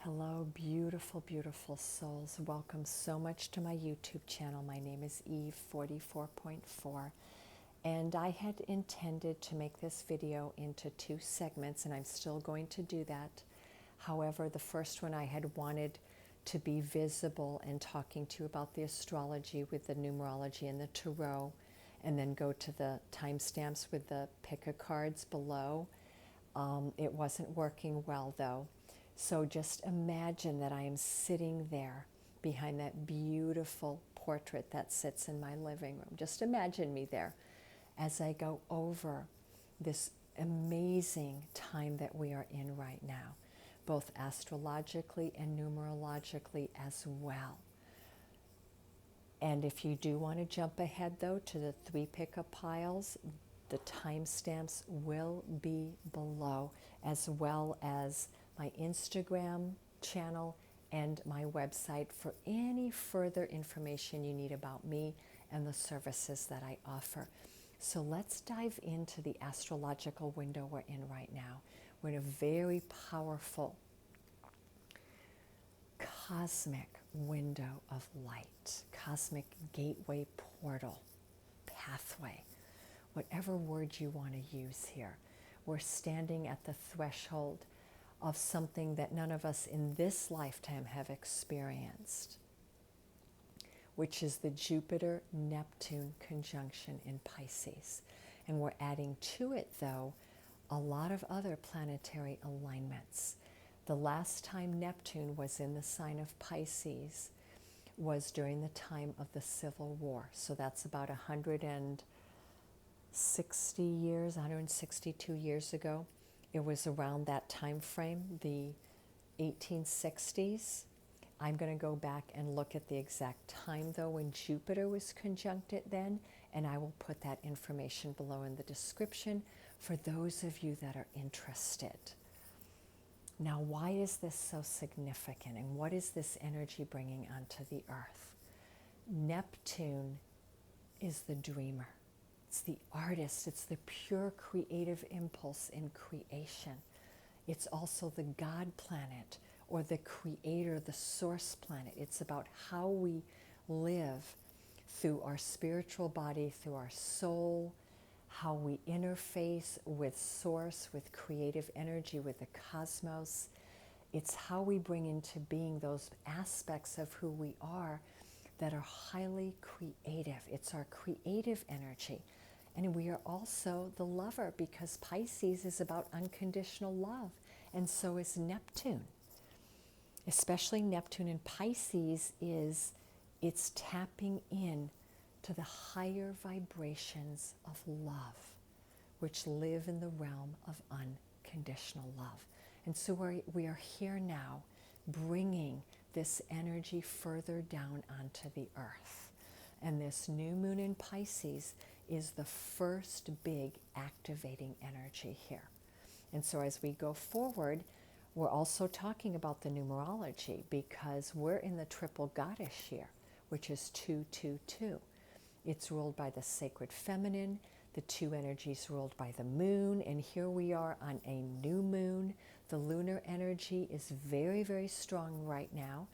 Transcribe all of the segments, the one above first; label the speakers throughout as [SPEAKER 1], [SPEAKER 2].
[SPEAKER 1] Hello, beautiful, beautiful souls. Welcome so much to my YouTube channel. My name is Eve 44.4, and I had intended to make this video into two segments, and I'm still going to do that. However, the first one I had wanted to be visible and talking to you about the astrology with the numerology and the tarot, and then go to the timestamps with the pick-a-cards below. It wasn't working well, though. So just imagine that I am sitting there behind that beautiful portrait that sits in my living room. Just imagine me there as I go over this amazing time that we are in right now, both astrologically and numerologically as well. And if you do want to jump ahead, though, to the 3 pick-up piles, the timestamps will be below, as well as my Instagram channel and my website for any further information you need about me and the services that I offer. So let's dive into the astrological window we're in right now. We're in a very powerful cosmic window of light, cosmic gateway portal, pathway, whatever word you want to use here. We're standing at the threshold of something that none of us in this lifetime have experienced, which is the Jupiter-Neptune conjunction in Pisces. And we're adding to it, though, a lot of other planetary alignments. The last time Neptune was in the sign of Pisces was during the time of the Civil War. So that's about 160 years, 162 years ago. It was around that time frame, the 1860s. I'm going to go back and look at the exact time, though, when Jupiter was conjunct it then, and I will put that information below in the description for those of you that are interested. Now, why is this so significant, and what is this energy bringing onto the earth? Neptune is the dreamer. It's the artist. It's the pure creative impulse in creation. It's also the God planet, or the creator, the source planet. It's about how we live through our spiritual body, through our soul, how we interface with source, with creative energy, with the cosmos. It's how we bring into being those aspects of who we are that are highly creative. It's our creative energy. And we are also the lover, because Pisces is about unconditional love, and so is Neptune. Especially Neptune in Pisces it's tapping in to the higher vibrations of love, which live in the realm of unconditional love. And so we are here now bringing this energy further down onto the earth. And this new moon in Pisces is the first big activating energy here. And so as we go forward, we're also talking about the numerology, because we're in the triple goddess year, which is 222. It's ruled by the sacred feminine, the two energies ruled by the moon, and here we are on a new moon. The lunar energy is very, very strong right now.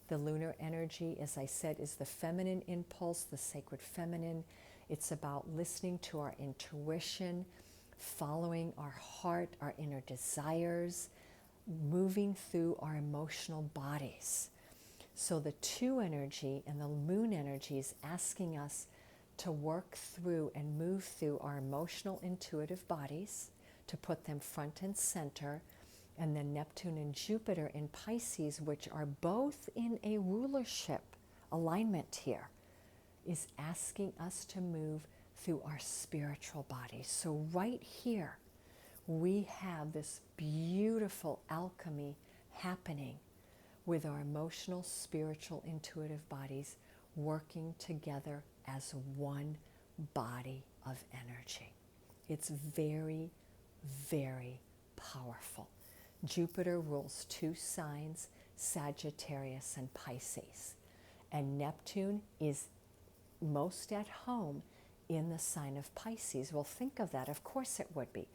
[SPEAKER 1] The lunar energy, as I said, is the feminine impulse, the sacred feminine. It's about listening to our intuition, following our heart, our inner desires, moving through our emotional bodies. So the 2 energy and the moon energy is asking us to work through and move through our emotional, intuitive bodies, to put them front and center. And then Neptune and Jupiter in Pisces, which are both in a rulership alignment here, is asking us to move through our spiritual bodies. So right here, we have this beautiful alchemy happening with our emotional, spiritual, intuitive bodies working together as one body of energy. It's very, very powerful. Jupiter rules 2 signs, Sagittarius and Pisces. And Neptune is most at home in the sign of Pisces. Well, think of that. Of course it would be.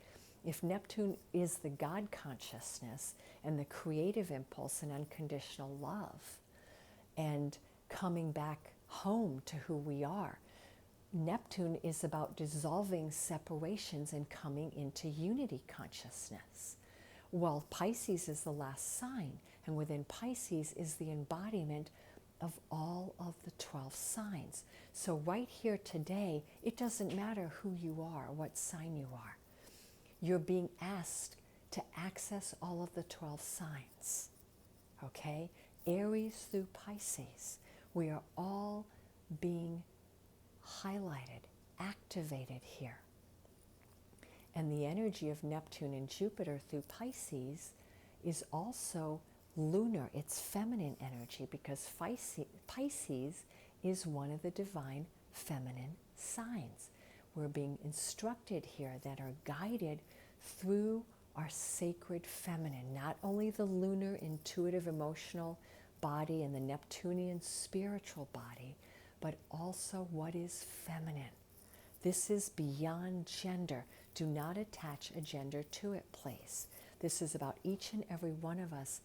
[SPEAKER 1] If Neptune is the God consciousness and the creative impulse and unconditional love and coming back home to who we are, Neptune is about dissolving separations and coming into unity consciousness. Well, Pisces is the last sign, and within Pisces is the embodiment of all of the 12 signs. So right here today, it doesn't matter who you are, what sign you are. You're being asked to access all of the 12 signs, okay? Aries through Pisces, we are all being highlighted, activated here. And the energy of Neptune and Jupiter through Pisces is also lunar. It's feminine energy because Pisces is one of the divine feminine signs. We're being instructed here that are guided through our sacred feminine, not only the lunar, intuitive, emotional body and the Neptunian spiritual body, but also what is feminine. This is beyond gender. Do not attach a gender to it, please. This is about each and every one of us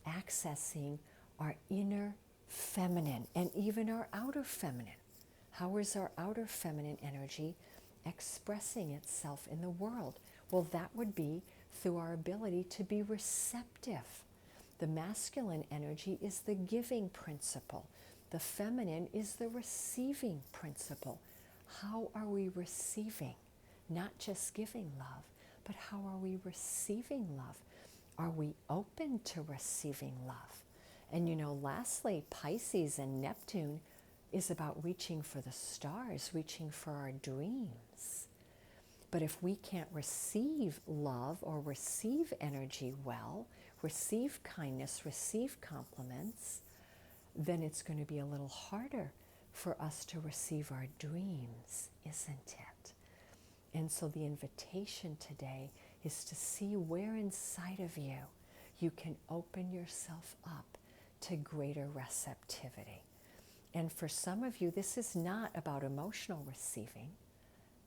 [SPEAKER 1] accessing our inner feminine and even our outer feminine. How is our outer feminine energy expressing itself in the world? Well, that would be through our ability to be receptive. The masculine energy is the giving principle. The feminine is the receiving principle. How are we receiving? Not just giving love, but how are we receiving love? Are we open to receiving love? And lastly, Pisces and Neptune is about reaching for the stars, reaching for our dreams. But if we can't receive love or receive energy well, receive kindness, receive compliments, then it's going to be a little harder for us to receive our dreams, isn't it? And so the invitation today is to see where inside of you you can open yourself up to greater receptivity. And for some of you, this is not about emotional receiving.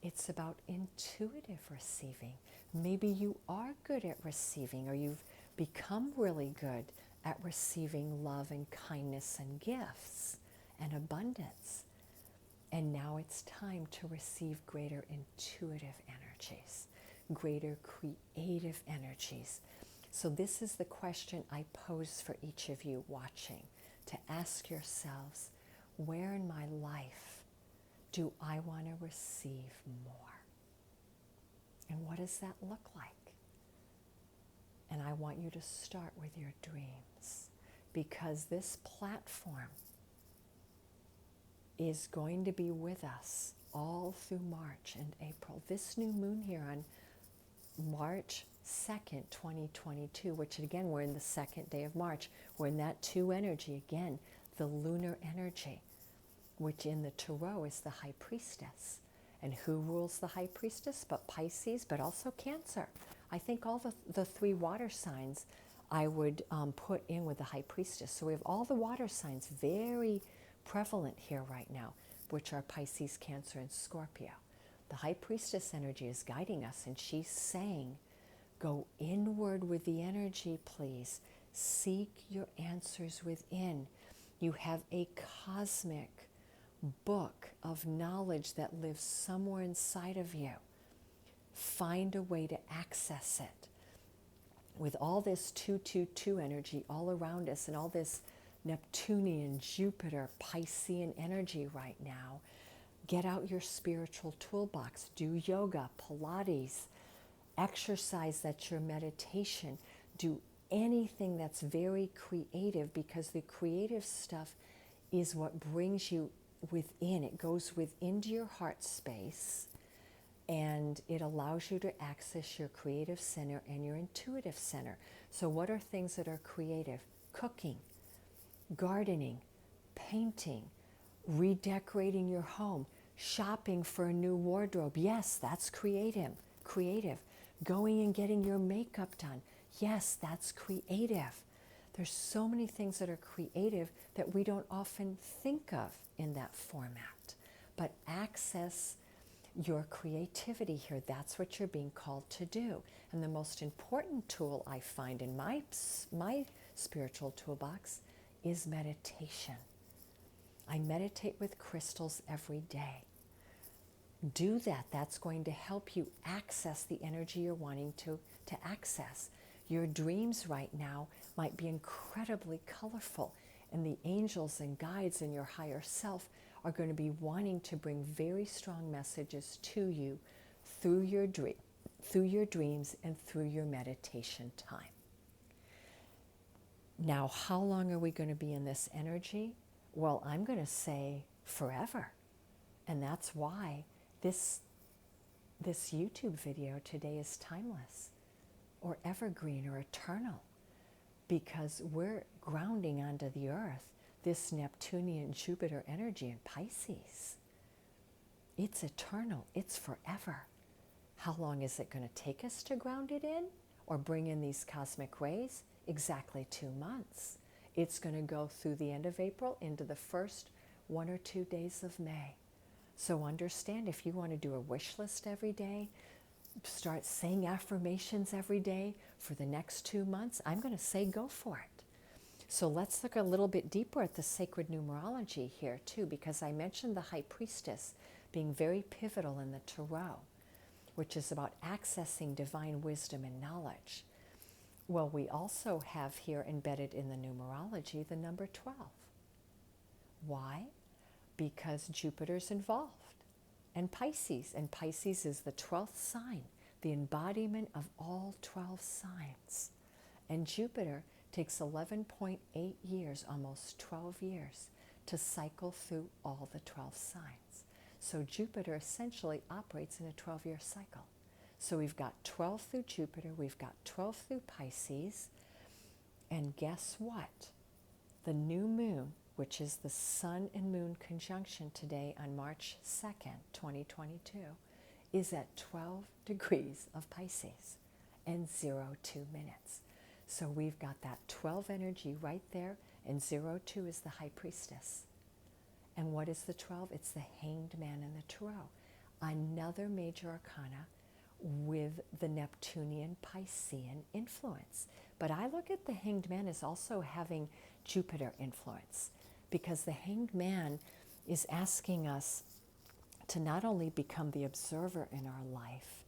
[SPEAKER 1] It's about intuitive receiving. Maybe you are good at receiving, or you've become really good at receiving love and kindness and gifts and abundance. And now it's time to receive greater intuitive energies, greater creative energies. So this is the question I pose for each of you watching, to ask yourselves, where in my life do I want to receive more? And what does that look like? And I want you to start with your dreams, because this platform is going to be with us all through March and April. This new moon here on March 2nd, 2022, which again, we're in the second day of March. We're in that 2 energy again, the lunar energy, which in the Tarot is the High Priestess. And who rules the High Priestess but Pisces, but also Cancer? I think all the 3 water signs I would put in with the High Priestess. So we have all the water signs very prevalent here right now, which are Pisces, Cancer, and Scorpio. The High Priestess energy is guiding us, and she's saying, go inward with the energy, please. Seek your answers within. You have a cosmic book of knowledge that lives somewhere inside of you. Find a way to access it. With all this 222 energy all around us and all this Neptunian, Jupiter, Piscean energy right now, get out your spiritual toolbox. Do yoga, Pilates, exercise that's your meditation. Do anything that's very creative, because the creative stuff is what brings you within. It goes within your heart space, and it allows you to access your creative center and your intuitive center. So what are things that are creative? Cooking, gardening, painting, redecorating your home, shopping for a new wardrobe. Yes, that's creative. Going and getting your makeup done. Yes, that's creative. There's so many things that are creative that we don't often think of in that format. But access your creativity here. That's what you're being called to do. And the most important tool I find in my spiritual toolbox is meditation. I meditate with crystals every day. Do that. That's going to help you access the energy you're wanting to access. Your dreams right now might be incredibly colorful, and the angels and guides and your higher self are going to be wanting to bring very strong messages to you through your dreams and through your meditation time. Now, how long are we going to be in this energy? Well, I'm going to say forever. And that's why this YouTube video today is timeless or evergreen or eternal, because we're grounding onto the earth this Neptunian Jupiter energy in Pisces. It's eternal. It's forever. How long is it going to take us to ground it in or bring in these cosmic rays? Exactly 2 months. It's going to go through the end of April into the first 1 or 2 days of May. So understand, if you want to do a wish list every day, start saying affirmations every day for the next 2 months, I'm going to say go for it. So let's look a little bit deeper at the sacred numerology here too, because I mentioned the High Priestess being very pivotal in the Tarot, which is about accessing divine wisdom and knowledge. Well, we also have here embedded in the numerology the number 12. Why? Because Jupiter's involved, and Pisces is the 12th sign, the embodiment of all 12 signs. And Jupiter takes 11.8 years, almost 12 years, to cycle through all the 12 signs. So Jupiter essentially operates in a 12-year cycle. So we've got 12 through Jupiter, we've got 12 through Pisces, and guess what? The new moon, which is the Sun and Moon conjunction today on March 2nd, 2022, is at 12 degrees of Pisces and 02 minutes. So we've got that 12 energy right there, and 02 is the High Priestess. And what is the 12? It's the Hanged Man in the Tarot, another major arcana with the Neptunian Piscean influence. But I look at the Hanged Man as also having Jupiter influence, because the Hanged Man is asking us to not only become the observer in our life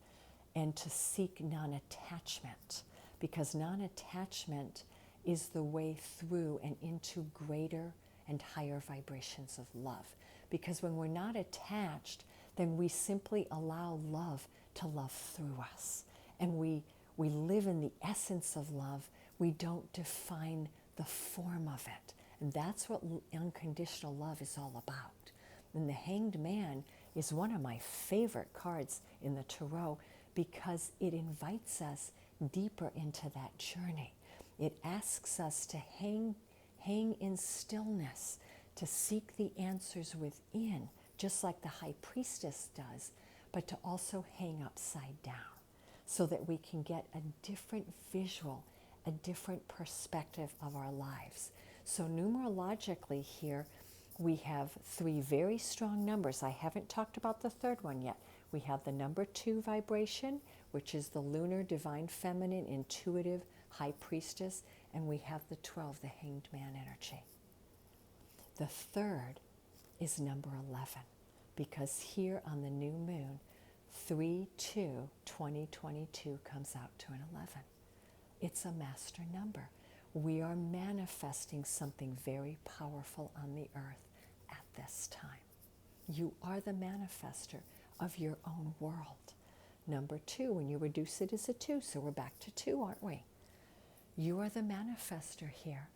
[SPEAKER 1] and to seek non-attachment, because non-attachment is the way through and into greater and higher vibrations of love. Because when we're not attached, then we simply allow love to love through us. And we live in the essence of love. We don't define the form of it. And that's what unconditional love is all about. And the Hanged Man is one of my favorite cards in the Tarot, because it invites us deeper into that journey. It asks us to hang in stillness, to seek the answers within, just like the High Priestess does, but to also hang upside down so that we can get a different visual, a different perspective of our lives. So numerologically here, we have 3 very strong numbers. I haven't talked about the third one yet. We have the number 2 vibration, which is the lunar, divine, feminine, intuitive High Priestess, and we have the 12, the Hanged Man energy. The third is number 11, because here on the new moon, 3/2/2022 comes out to an 11. It's a master number. We are manifesting something very powerful on the earth at this time. You are the manifester of your own world. Number 2, when you reduce it, is a 2, so we're back to 2, aren't we? You are the manifester here.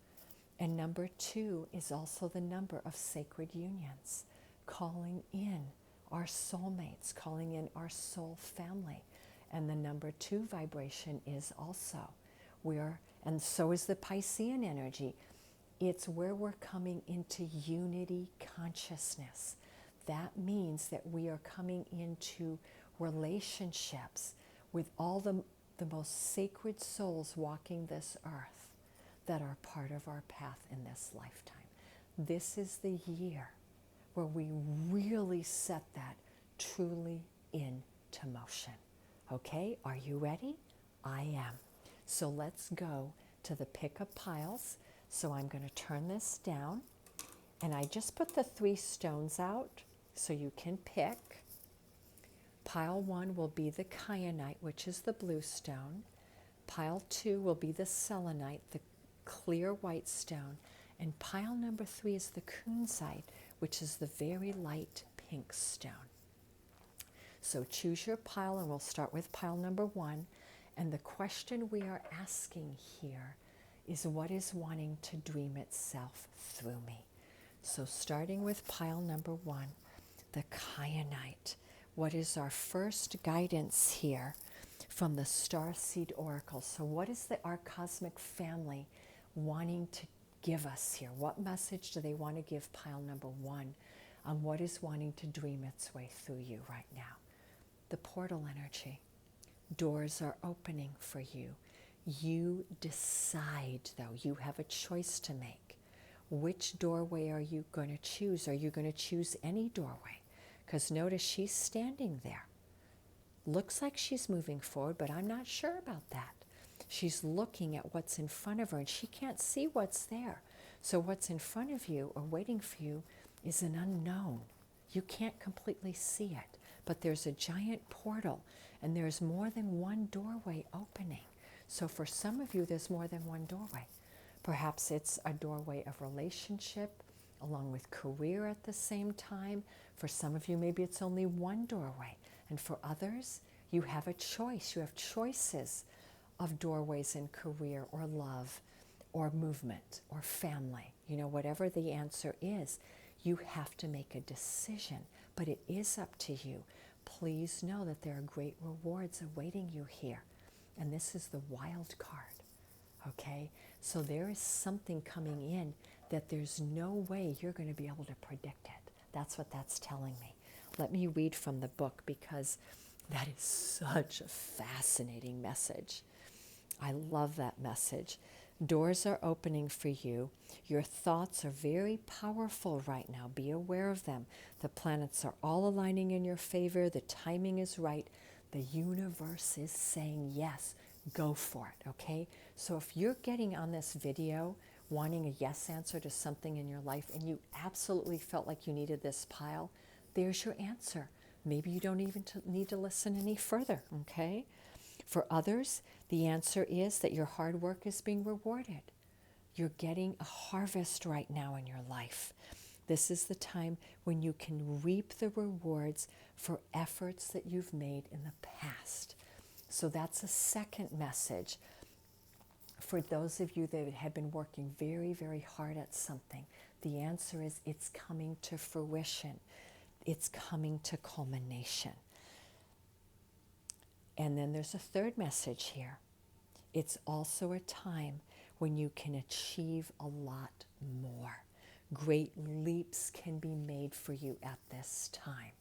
[SPEAKER 1] And number 2 is also the number of sacred unions, calling in our soulmates, calling in our soul family. And the number 2 vibration is also, and so is the Piscean energy. It's where we're coming into unity consciousness. That means that we are coming into relationships with all the most sacred souls walking this earth that are part of our path in this lifetime. This is the year where we really set that truly into motion. Okay, are you ready? I am. So let's go to the pick of piles. So I'm going to turn this down, and I just put the 3 stones out so you can pick. Pile 1 will be the Kyanite, which is the blue stone. Pile 2 will be the Selenite, the clear white stone. And pile number 3 is the Kunzite, which is the very light pink stone. So choose your pile, and we'll start with pile number 1. And the question we are asking here is, what is wanting to dream itself through me? So starting with pile number 1, the Kyanite. What is our first guidance here from the Starseed Oracle? So what is our cosmic family wanting to give us here? What message do they want to give pile number 1 on what is wanting to dream its way through you right now? The portal energy. Doors are opening for you. You decide, though. You have a choice to make. Which doorway are you going to choose? Are you going to choose any doorway? Because notice she's standing there. Looks like she's moving forward, but I'm not sure about that. She's looking at what's in front of her, and she can't see what's there. So what's in front of you or waiting for you is an unknown. You can't completely see it, but there's a giant portal, and there's more than one doorway opening. So for some of you, there's more than one doorway. Perhaps it's a doorway of relationship along with career at the same time. For some of you, maybe it's only one doorway. And for others, you have a choice. You have choices of doorways in career or love or movement or family. You know, whatever the answer is, you have to make a decision. But it is up to you. Please know that there are great rewards awaiting you here. And this is the wild card. Okay? So there is something coming in that there's no way you're going to be able to predict it. That's what that's telling me. Let me read from the book, because that is such a fascinating message. I love that message. Doors are opening for you. Your thoughts are very powerful right now. Be aware of them. The planets are all aligning in your favor. The timing is right. The universe is saying yes. Go for it, okay? So if you're getting on this video wanting a yes answer to something in your life, and you absolutely felt like you needed this pile, there's your answer. Maybe you don't even need to listen any further, okay? For others, the answer is that your hard work is being rewarded. You're getting a harvest right now in your life. This is the time when you can reap the rewards for efforts that you've made in the past. So that's a second message. For those of you that have been working very, very hard at something, the answer is it's coming to fruition. It's coming to culmination. And then there's a third message here. It's also a time when you can achieve a lot more. Great leaps can be made for you at this time.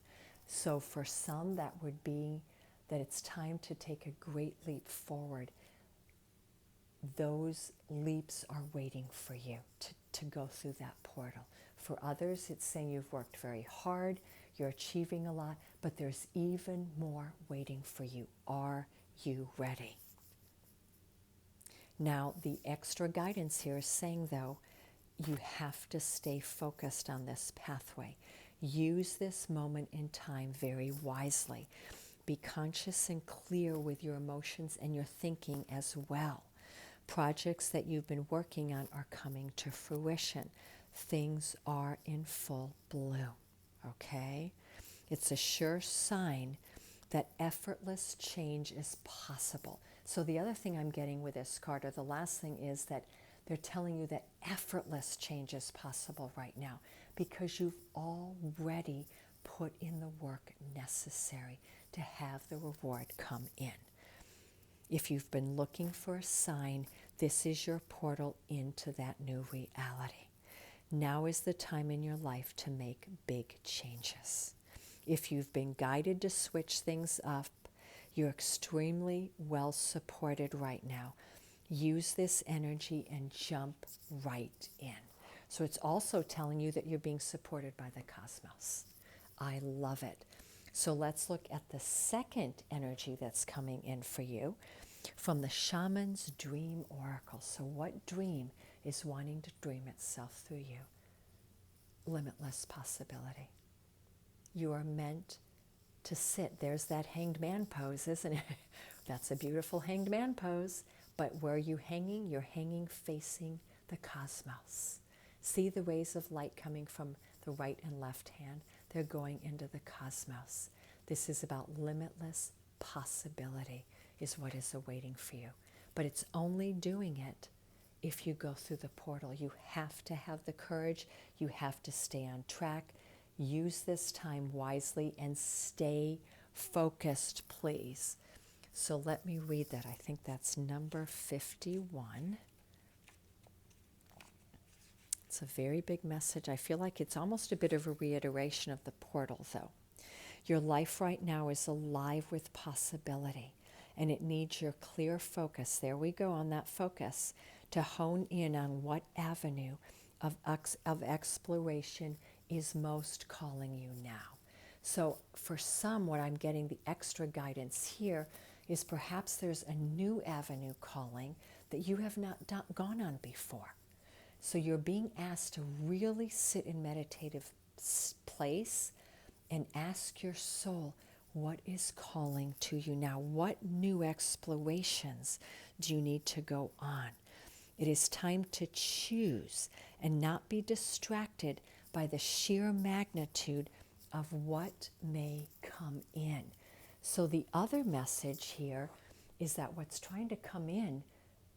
[SPEAKER 1] So for some, that would be that it's time to take a great leap forward. Those leaps are waiting for you to go through that portal. For others, it's saying you've worked very hard, you're achieving a lot, but there's even more waiting for you. Are you ready? Now, the extra guidance here is saying, though, you have to stay focused on this pathway. Use this moment in time very wisely. Be conscious and clear with your emotions and your thinking as well. Projects that you've been working on are coming to fruition. Things are in full bloom, okay? It's a sure sign that effortless change is possible. So the other thing I'm getting with this card, or the last thing, is that they're telling you that effortless change is possible right now because you've already put in the work necessary to have the reward come in. If you've been looking for a sign, this is your portal into that new reality. Now is the time in your life to make big changes. If you've been guided to switch things up, you're extremely well supported right now. Use this energy and jump right in. So it's also telling you that you're being supported by the cosmos. I love it. So let's look at the second energy that's coming in for you from the Shaman's Dream Oracle. So what dream is wanting to dream itself through you? Limitless possibility. You are meant to sit. There's that hanged man pose, isn't it? That's a beautiful hanged man pose. But where are you hanging? You're hanging facing the cosmos. See the rays of light coming from the right and left hand. They're going into the cosmos. This is about limitless possibility is what is awaiting for you. But it's only doing it if you go through the portal. You have to have the courage. You have to stay on track. Use this time wisely and stay focused, please. So let me read that. I think that's number 51. It's a very big message. I feel like it's almost a bit of a reiteration of the portal, though. Your life right now is alive with possibility, and it needs your clear focus. There we go on that focus to hone in on what avenue of exploration is most calling you now. So for some, what I'm getting the extra guidance here is perhaps there's a new avenue calling that you have not gone on before. So you're being asked to really sit in meditative place and ask your soul, what is calling to you now? What new explorations do you need to go on? It is time to choose and not be distracted by the sheer magnitude of what may come in. So the other message here is that what's trying to come in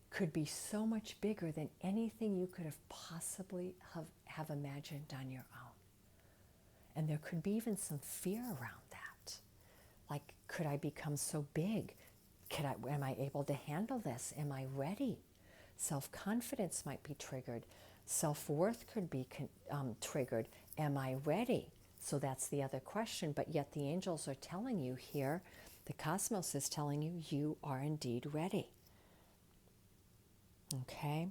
[SPEAKER 1] could be so much bigger than anything you could have possibly have imagined on your own. And there could be even some fear around that. Like, could I become so big? Am I able to handle this? Am I ready? Self-confidence might be triggered. Self-worth could be triggered. Am I ready? So that's the other question. But yet the angels are telling you here, the cosmos is telling you, you are indeed ready. Okay?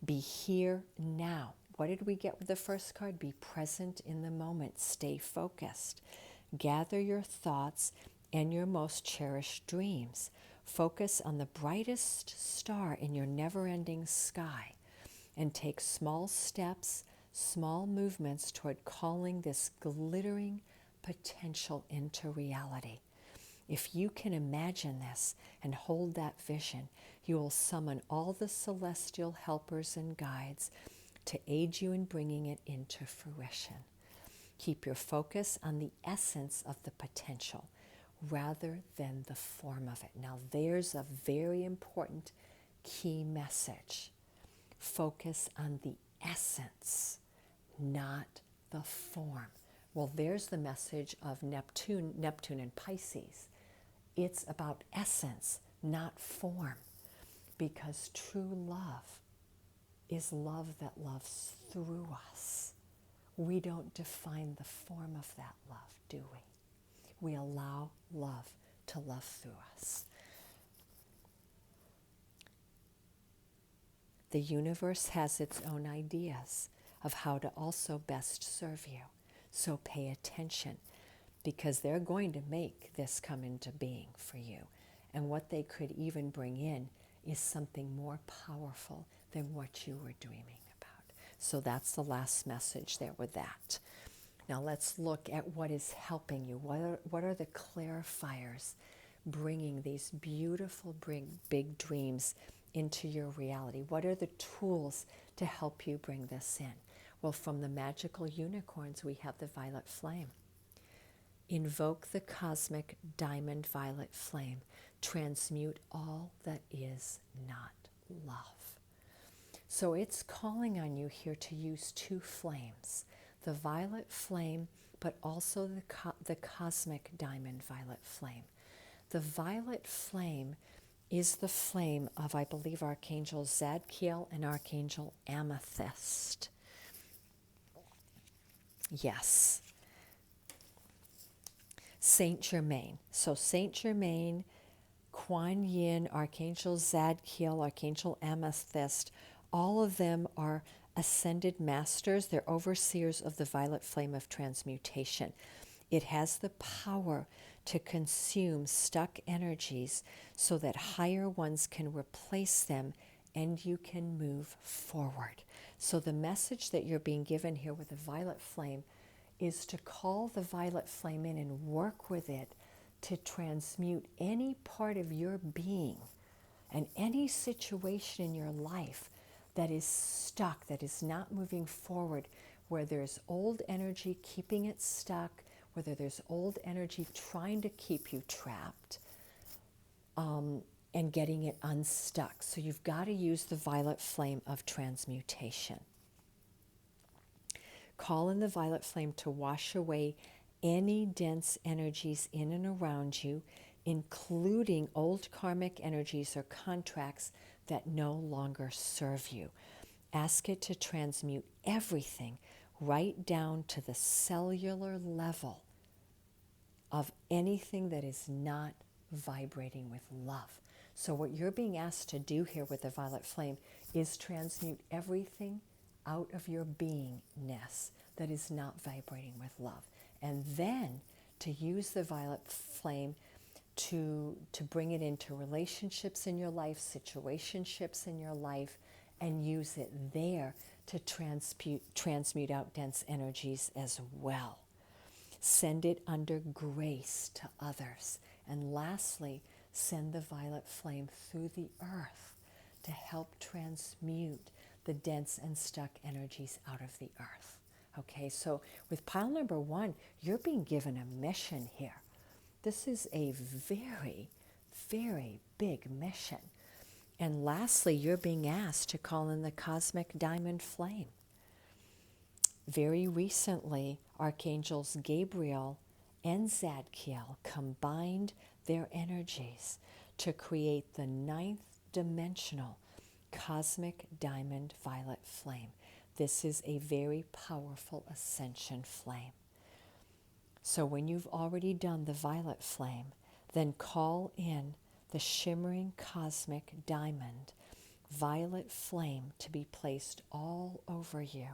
[SPEAKER 1] Be here now. What did we get with the first card? Be present in the moment. Stay focused. Gather your thoughts and your most cherished dreams. Focus on the brightest star in your never-ending sky and take small steps, small movements toward calling this glittering potential into reality. If you can imagine this and hold that vision, you will summon all the celestial helpers and guides to aid you in bringing it into fruition. Keep your focus on the essence of the potential rather than the form of it. Now, there's a very important key message. Focus on the essence, not the form. Well, there's the message of Neptune and Pisces. It's about essence, not form, because true love is love that loves through us. We don't define the form of that love, do we? We allow love to love through us. The universe has its own ideas of how to also best serve you. So pay attention, because they're going to make this come into being for you. And what they could even bring in is something more powerful than what you were dreaming about. So that's the last message there with that. Now let's look at what is helping you. What are the clarifiers bringing these beautiful big dreams into your reality? What are the tools to help you bring this in? Well, from the magical unicorns, we have the violet flame. Invoke the cosmic diamond violet flame. Transmute all that is not love. So it's calling on you here to use two flames, the violet flame, but also the cosmic diamond violet flame. The violet flame is the flame of, I believe, Archangel Zadkiel and Archangel Amethyst. Yes. Saint Germain. So Saint Germain, Kuan Yin, Archangel Zadkiel, Archangel Amethyst, all of them are ascended masters. They're overseers of the violet flame of transmutation. It has the power to consume stuck energies so that higher ones can replace them and you can move forward. So the message that you're being given here with the violet flame is to call the violet flame in and work with it to transmute any part of your being and any situation in your life that is stuck, that is not moving forward, where there's old energy keeping it stuck, whether there's old energy trying to keep you trapped, and getting it unstuck. So you've got to use the violet flame of transmutation. Call in the violet flame to wash away any dense energies in and around you, including old karmic energies or contracts that no longer serve you. Ask it to transmute everything right down to the cellular level of anything that is not vibrating with love. So what you're being asked to do here with the violet flame is transmute everything out of your beingness that is not vibrating with love. And then to use the violet flame to bring it into relationships in your life, situationships in your life, and use it there to transmute out dense energies as well. Send it under grace to others. And lastly, send the violet flame through the earth to help transmute the dense and stuck energies out of the earth. Okay, so with pile number 1, you're being given a mission here. This is a very, very big mission. And lastly, you're being asked to call in the cosmic diamond flame. Very recently, Archangels Gabriel and Zadkiel combined their energies to create the 9th dimensional cosmic diamond violet flame. This is a very powerful ascension flame. So when you've already done the violet flame, then call in the shimmering cosmic diamond violet flame to be placed all over you.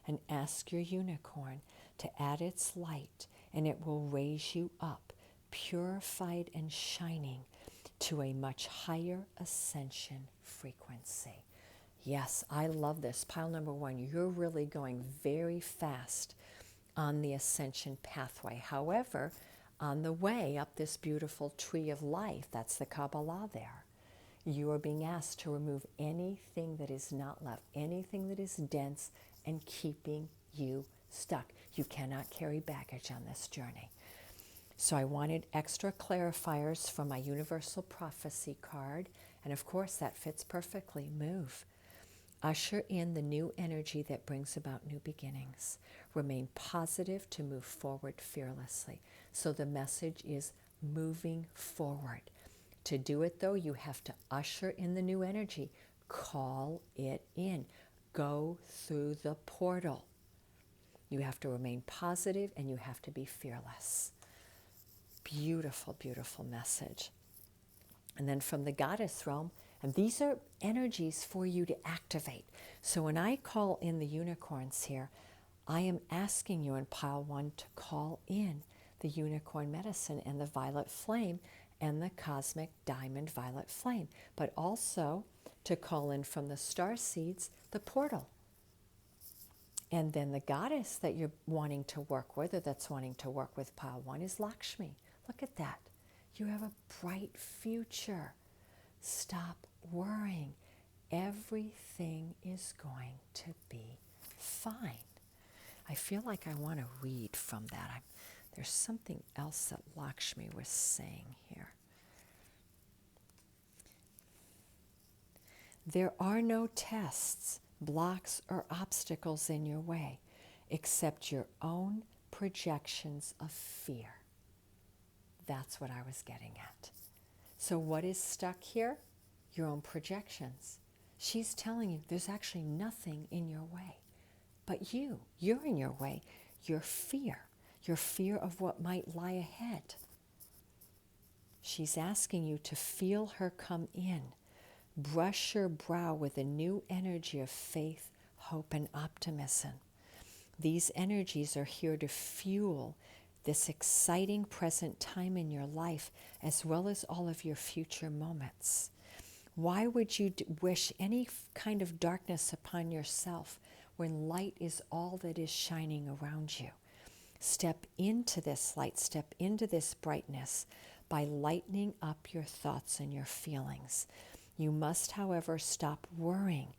[SPEAKER 1] And ask your unicorn to add its light, and it will raise you up, purified and shining, to a much higher ascension frequency. Yes, I love this. Pile number 1, you're really going very fast on the ascension pathway. However, on the way up this beautiful tree of life, that's the Kabbalah there, you are being asked to remove anything that is not love, anything that is dense and keeping you stuck. You cannot carry baggage on this journey. So I wanted extra clarifiers for my Universal Prophecy card, and of course that fits perfectly. Move. Usher in the new energy that brings about new beginnings. Remain positive to move forward fearlessly. So the message is moving forward. To do it, though, you have to usher in the new energy. Call it in. Go through the portal. You have to remain positive and you have to be fearless. Beautiful, beautiful message. And then from the goddess realm, and these are energies for you to activate. So when I call in the unicorns here, I am asking you in pile 1 to call in the unicorn medicine and the violet flame and the cosmic diamond violet flame, but also to call in from the starseeds the portal. And then the goddess that you're wanting to work with, or that's wanting to work with pile 1, is Lakshmi. Look at that. You have a bright future. Stop worrying. Everything is going to be fine. I feel like I want to read from that. There's something else that Lakshmi was saying here. There are no tests, blocks, or obstacles in your way except your own projections of fear. That's what I was getting at. So what is stuck here? Your own projections. She's telling you there's actually nothing in your way. But you're in your way. Your fear of what might lie ahead. She's asking you to feel her come in. Brush your brow with a new energy of faith, hope, and optimism. These energies are here to fuel this exciting present time in your life, as well as all of your future moments. Why would you wish any kind of darkness upon yourself when light is all that is shining around you? Step into this light, step into this brightness by lightening up your thoughts and your feelings. You must, however, stop worrying,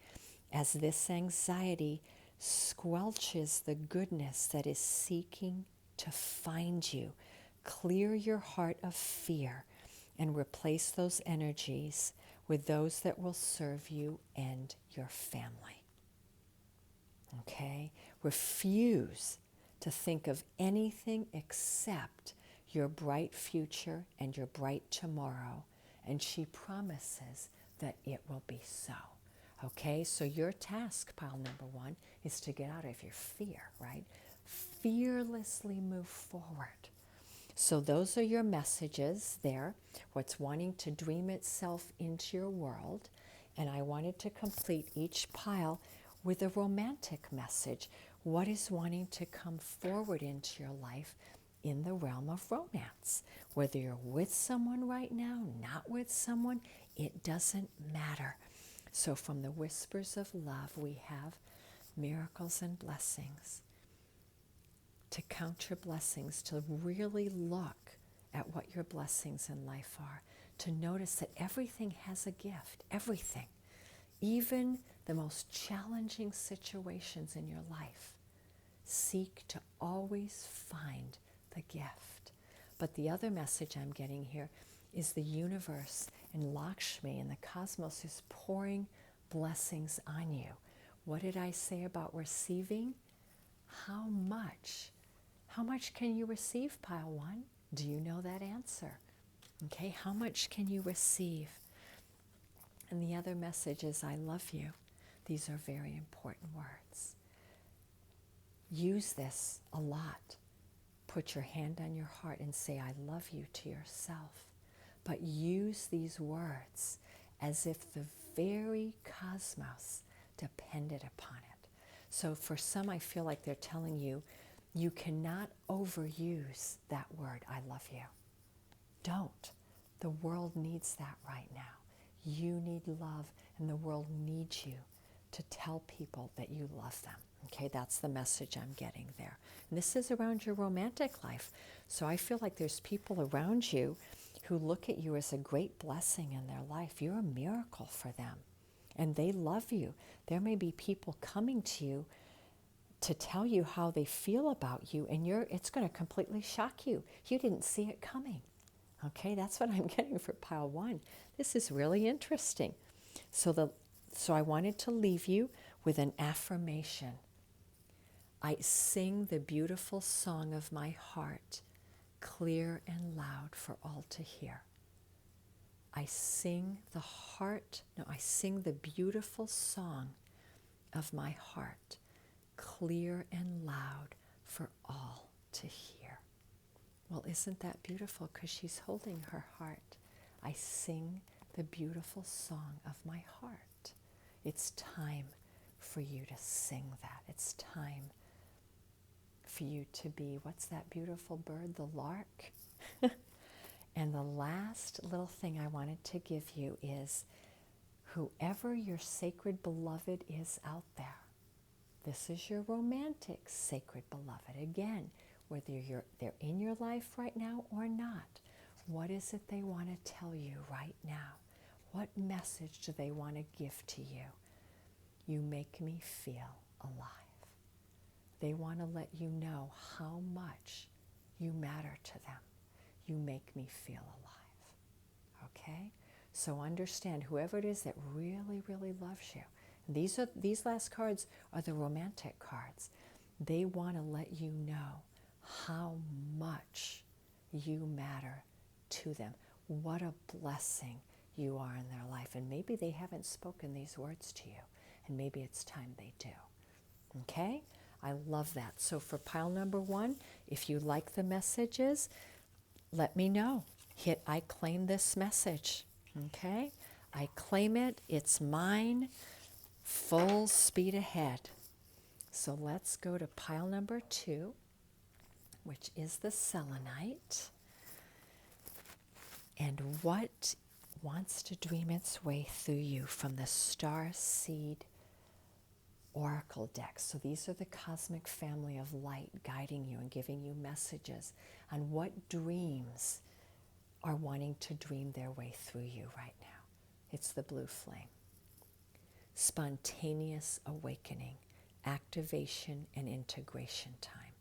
[SPEAKER 1] as this anxiety squelches the goodness that is seeking to find you. Clear your heart of fear and replace those energies with those that will serve you and your family. Okay? Refuse to think of anything except your bright future and your bright tomorrow, and she promises that it will be so. Okay, so your task, pile number one, is to get out of your fear, right? Fearlessly move forward. So those are your messages there, what's wanting to dream itself into your world. And I wanted to complete each pile with a romantic message. What is wanting to come forward into your life in the realm of romance? Whether you're with someone right now, not with someone, it doesn't matter. So from the whispers of love, we have miracles and blessings. To count your blessings, to really look at what your blessings in life are, to notice that everything has a gift, everything. Even the most challenging situations in your life, seek to always find the gift. But the other message I'm getting here is the universe and Lakshmi and the cosmos is pouring blessings on you. What did I say about receiving? How much? How much can you receive, pile one? Do you know that answer? Okay, how much can you receive? And the other message is, I love you. These are very important words. Use this a lot. Put your hand on your heart and say, I love you to yourself. But use these words as if the very cosmos depended upon it. So for some, I feel like they're telling you, you cannot overuse that word, I love you. Don't. The world needs that right now. You need love, and the world needs you to tell people that you love them. Okay, that's the message I'm getting there. And this is around your romantic life. So I feel like there's people around you who look at you as a great blessing in their life. You're a miracle for them, and they love you. There may be people coming to you to tell you how they feel about you, and it's going to completely shock you. You didn't see it coming. Okay, that's what I'm getting for pile one. This is really interesting. So I wanted to leave you with an affirmation. I sing the beautiful song of my heart, clear and loud for all to hear. I sing the beautiful song of my heart, clear and loud for all to hear. Well, isn't that beautiful? Because she's holding her heart. I sing the beautiful song of my heart. It's time for you to sing that. It's time for you to be, what's that beautiful bird, the lark? And the last little thing I wanted to give you is, whoever your sacred beloved is out there, this is your romantic sacred beloved. Again, whether they're in your life right now or not, what is it they want to tell you right now? What message do they want to give to you? You make me feel alive. They want to let you know how much you matter to them. You make me feel alive. Okay? So understand, whoever it is that really, really loves you, these last cards are the romantic cards. They want to let you know how much you matter to them. What a blessing you are in their life. And maybe they haven't spoken these words to you, and maybe it's time they do. Okay? I love that. So for pile number one, if you like the messages, let me know. Hit I claim this message. Okay? I claim it. It's mine. Full speed ahead. So let's go to pile number two. which is the selenite, and what wants to dream its way through you from the Starseed Oracle deck. So these are the cosmic family of light guiding you and giving you messages on what dreams are wanting to dream their way through you right now. It's the blue flame. Spontaneous awakening, activation, and integration time.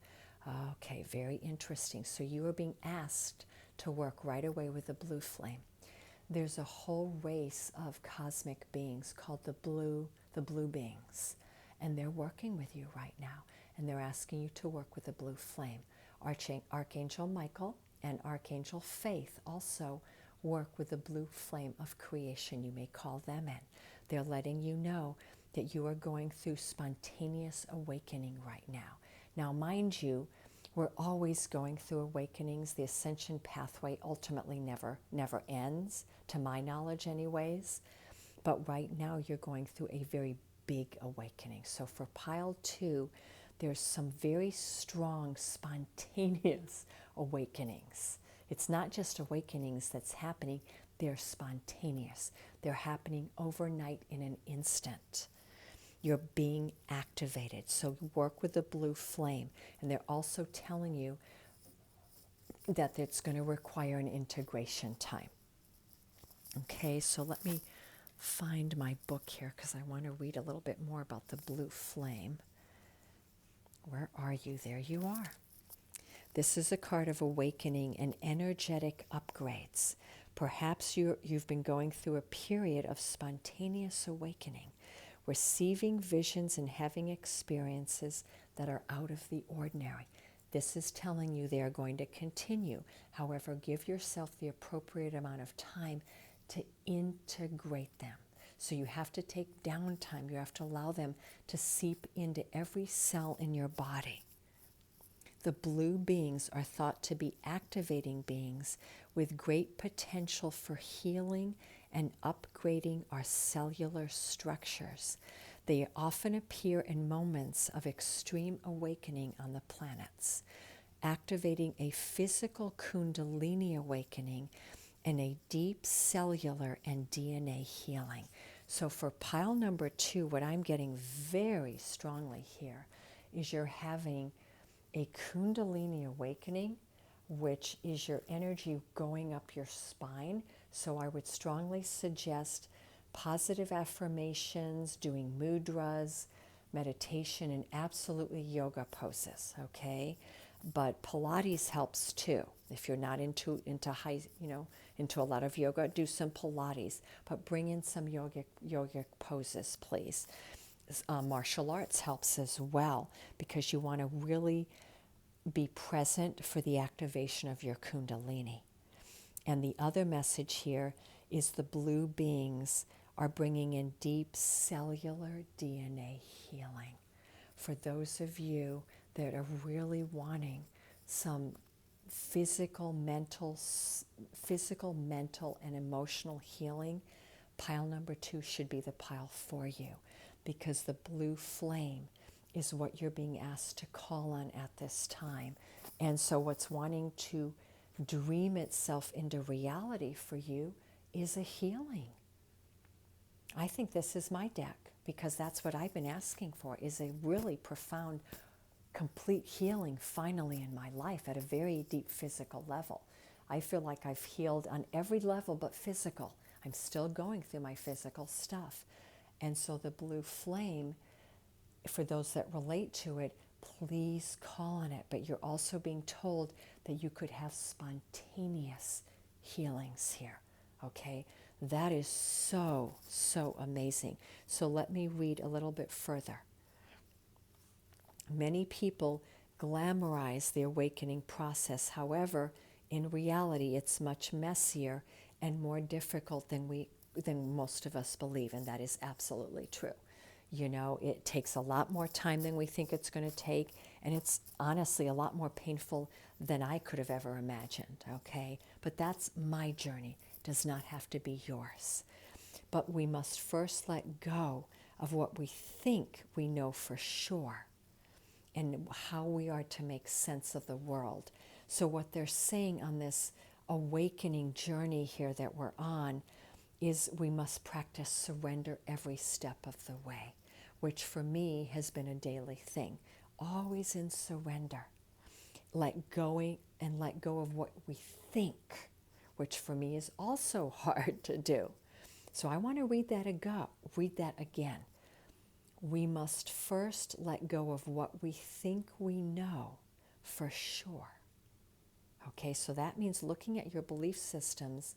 [SPEAKER 1] Okay, very interesting. So you are being asked to work right away with the blue flame. There's a whole race of cosmic beings called the blue beings, and they're working with you right now, and they're asking you to work with the blue flame. Archangel Michael and Archangel Faith also work with the blue flame of creation. You may call them in. They're letting you know that you are going through spontaneous awakening right now. Now, mind you, we're always going through awakenings. The ascension pathway ultimately never ends, to my knowledge anyways. But right now you're going through a very big awakening. So for pile 2, there's some very strong spontaneous awakenings. It's not just awakenings that's happening, they're spontaneous. They're happening overnight in an instant. You're being activated. So work with the blue flame. And they're also telling you that it's going to require an integration time. Okay, so let me find my book here because I want to read a little bit more about the blue flame. Where are you? There you are. This is a card of awakening and energetic upgrades. Perhaps you've been going through a period of spontaneous awakening, receiving visions and having experiences that are out of the ordinary. This is telling you they are going to continue. However, give yourself the appropriate amount of time to integrate them. So you have to take downtime. You have to allow them to seep into every cell in your body. The blue beings are thought to be activating beings with great potential for healing and upgrading our cellular structures. They often appear in moments of extreme awakening on the planets, activating a physical Kundalini awakening and a deep cellular and DNA healing. So for pile number 2, what I'm getting very strongly here is you're having a Kundalini awakening, which is your energy going up your spine. So I would strongly suggest positive affirmations, doing mudras, meditation, and absolutely yoga poses, okay? But Pilates helps too. If you're not into high, into a lot of yoga, do some Pilates, but bring in some yogic poses, please. Martial arts helps as well because you want to really be present for the activation of your Kundalini. And the other message here is the blue beings are bringing in deep cellular DNA healing. For those of you that are really wanting some physical, mental, and emotional healing, pile number 2 should be the pile for you, because the blue flame is what you're being asked to call on at this time. And so what's wanting to dream itself into reality for you is a healing. I think this is my deck because that's what I've been asking for, is a really profound, complete healing finally in my life at a very deep physical level. I feel like I've healed on every level but physical. I'm still going through my physical stuff. And so the blue flame, for those that relate to it, please call on it. But you're also being told that you could have spontaneous healings here, okay? That is so, so amazing. So let me read a little bit further. Many people glamorize the awakening process. However, in reality, it's much messier and more difficult than most of us believe, and that is absolutely true. You know, it takes a lot more time than we think it's going to take, and it's honestly a lot more painful than I could have ever imagined, okay? But that's my journey. It does not have to be yours. But we must first let go of what we think we know for sure and how we are to make sense of the world. So what they're saying on this awakening journey here that we're on is we must practice surrender every step of the way, which for me has been a daily thing. Always in surrender. Let go of what we think, which for me is also hard to do. So I want to read that again. We must first let go of what we think we know for sure. Okay, so that means looking at your belief systems,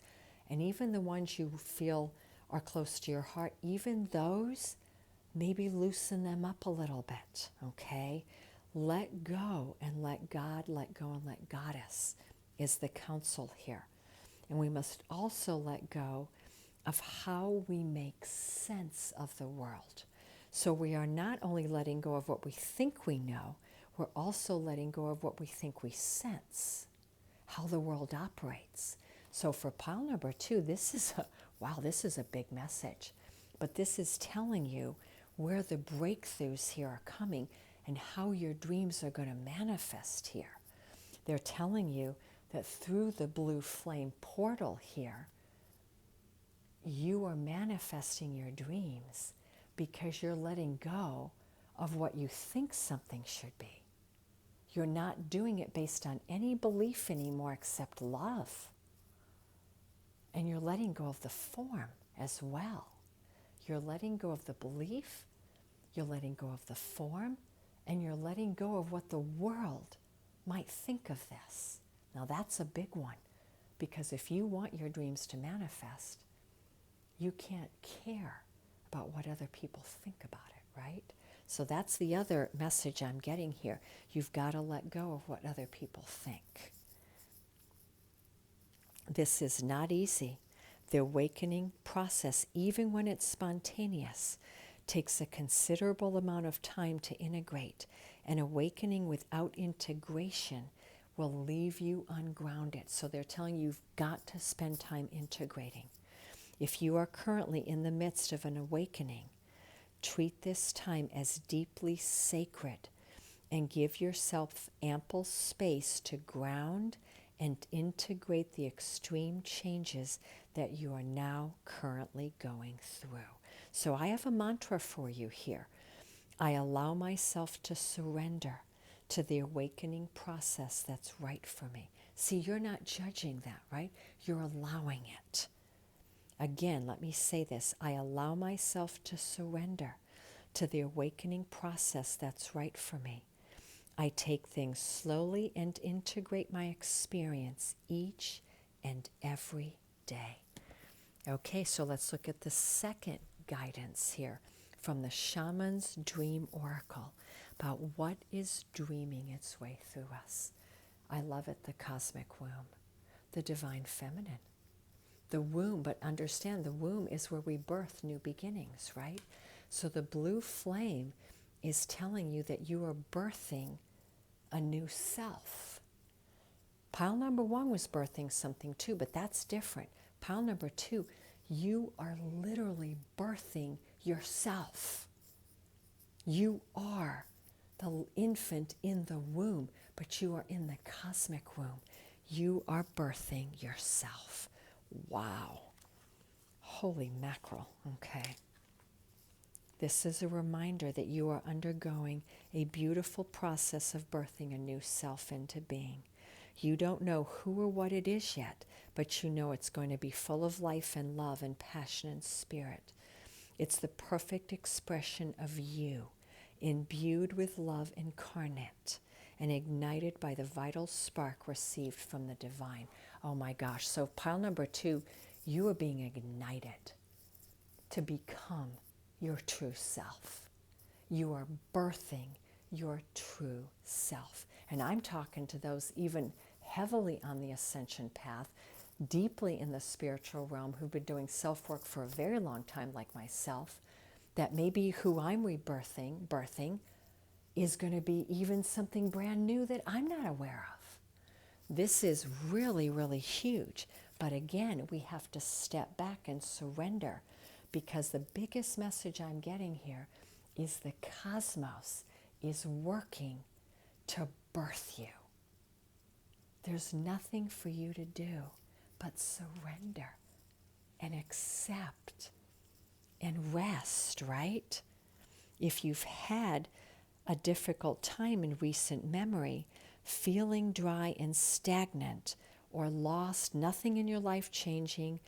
[SPEAKER 1] and even the ones you feel are close to your heart, even those, maybe loosen them up a little bit, okay? Let go and let God, let go and let Goddess is the counsel here. And we must also let go of how we make sense of the world. So we are not only letting go of what we think we know, we're also letting go of what we think we sense, how the world operates. So for pile number 2, this is a big message. But this is telling you where the breakthroughs here are coming and how your dreams are going to manifest here. They're telling you that through the blue flame portal here, you are manifesting your dreams because you're letting go of what you think something should be. You're not doing it based on any belief anymore except love. And you're letting go of the form as well. You're letting go of the belief, you're letting go of the form, and you're letting go of what the world might think of this. Now that's a big one, because if you want your dreams to manifest, you can't care about what other people think about it, right? So that's the other message I'm getting here. You've got to let go of what other people think. This is not easy. The awakening process, even when it's spontaneous, takes a considerable amount of time to integrate. And awakening without integration will leave you ungrounded. So they're telling you you've got to spend time integrating. If you are currently in the midst of an awakening, treat this time as deeply sacred and give yourself ample space to ground and integrate the extreme changes that you are now currently going through. So I have a mantra for you here. I allow myself to surrender to the awakening process that's right for me. See, you're not judging that, right? You're allowing it. Again, let me say this. I allow myself to surrender to the awakening process that's right for me. I take things slowly and integrate my experience each and every day. Okay, so let's look at the second guidance here from the Shamans Dream Oracle about what is dreaming its way through us. I love it, the cosmic womb, the divine feminine. The womb, but understand the womb is where we birth new beginnings, right? So the blue flame is telling you that you are birthing a new self. Pile number 1 was birthing something too, but that's different. Pile number 2, you are literally birthing yourself. You are the infant in the womb, but you are in the cosmic womb. You are birthing yourself. Wow. Holy mackerel. Okay. This is a reminder that you are undergoing a beautiful process of birthing a new self into being. You don't know who or what it is yet, but you know it's going to be full of life and love and passion and spirit. It's the perfect expression of you, imbued with love incarnate and ignited by the vital spark received from the divine. Oh my gosh. So pile number 2, you are being ignited to become your true self. You are birthing your true self. And I'm talking to those even heavily on the ascension path, deeply in the spiritual realm, who've been doing self-work for a very long time, like myself, that maybe who I'm birthing is going to be even something brand new that I'm not aware of. This is really, really huge. But again, we have to step back and surrender, because the biggest message I'm getting here is the cosmos is working to birth you. There's nothing for you to do but surrender and accept and rest, right? If you've had a difficult time in recent memory, feeling dry and stagnant or lost, nothing in your life changing,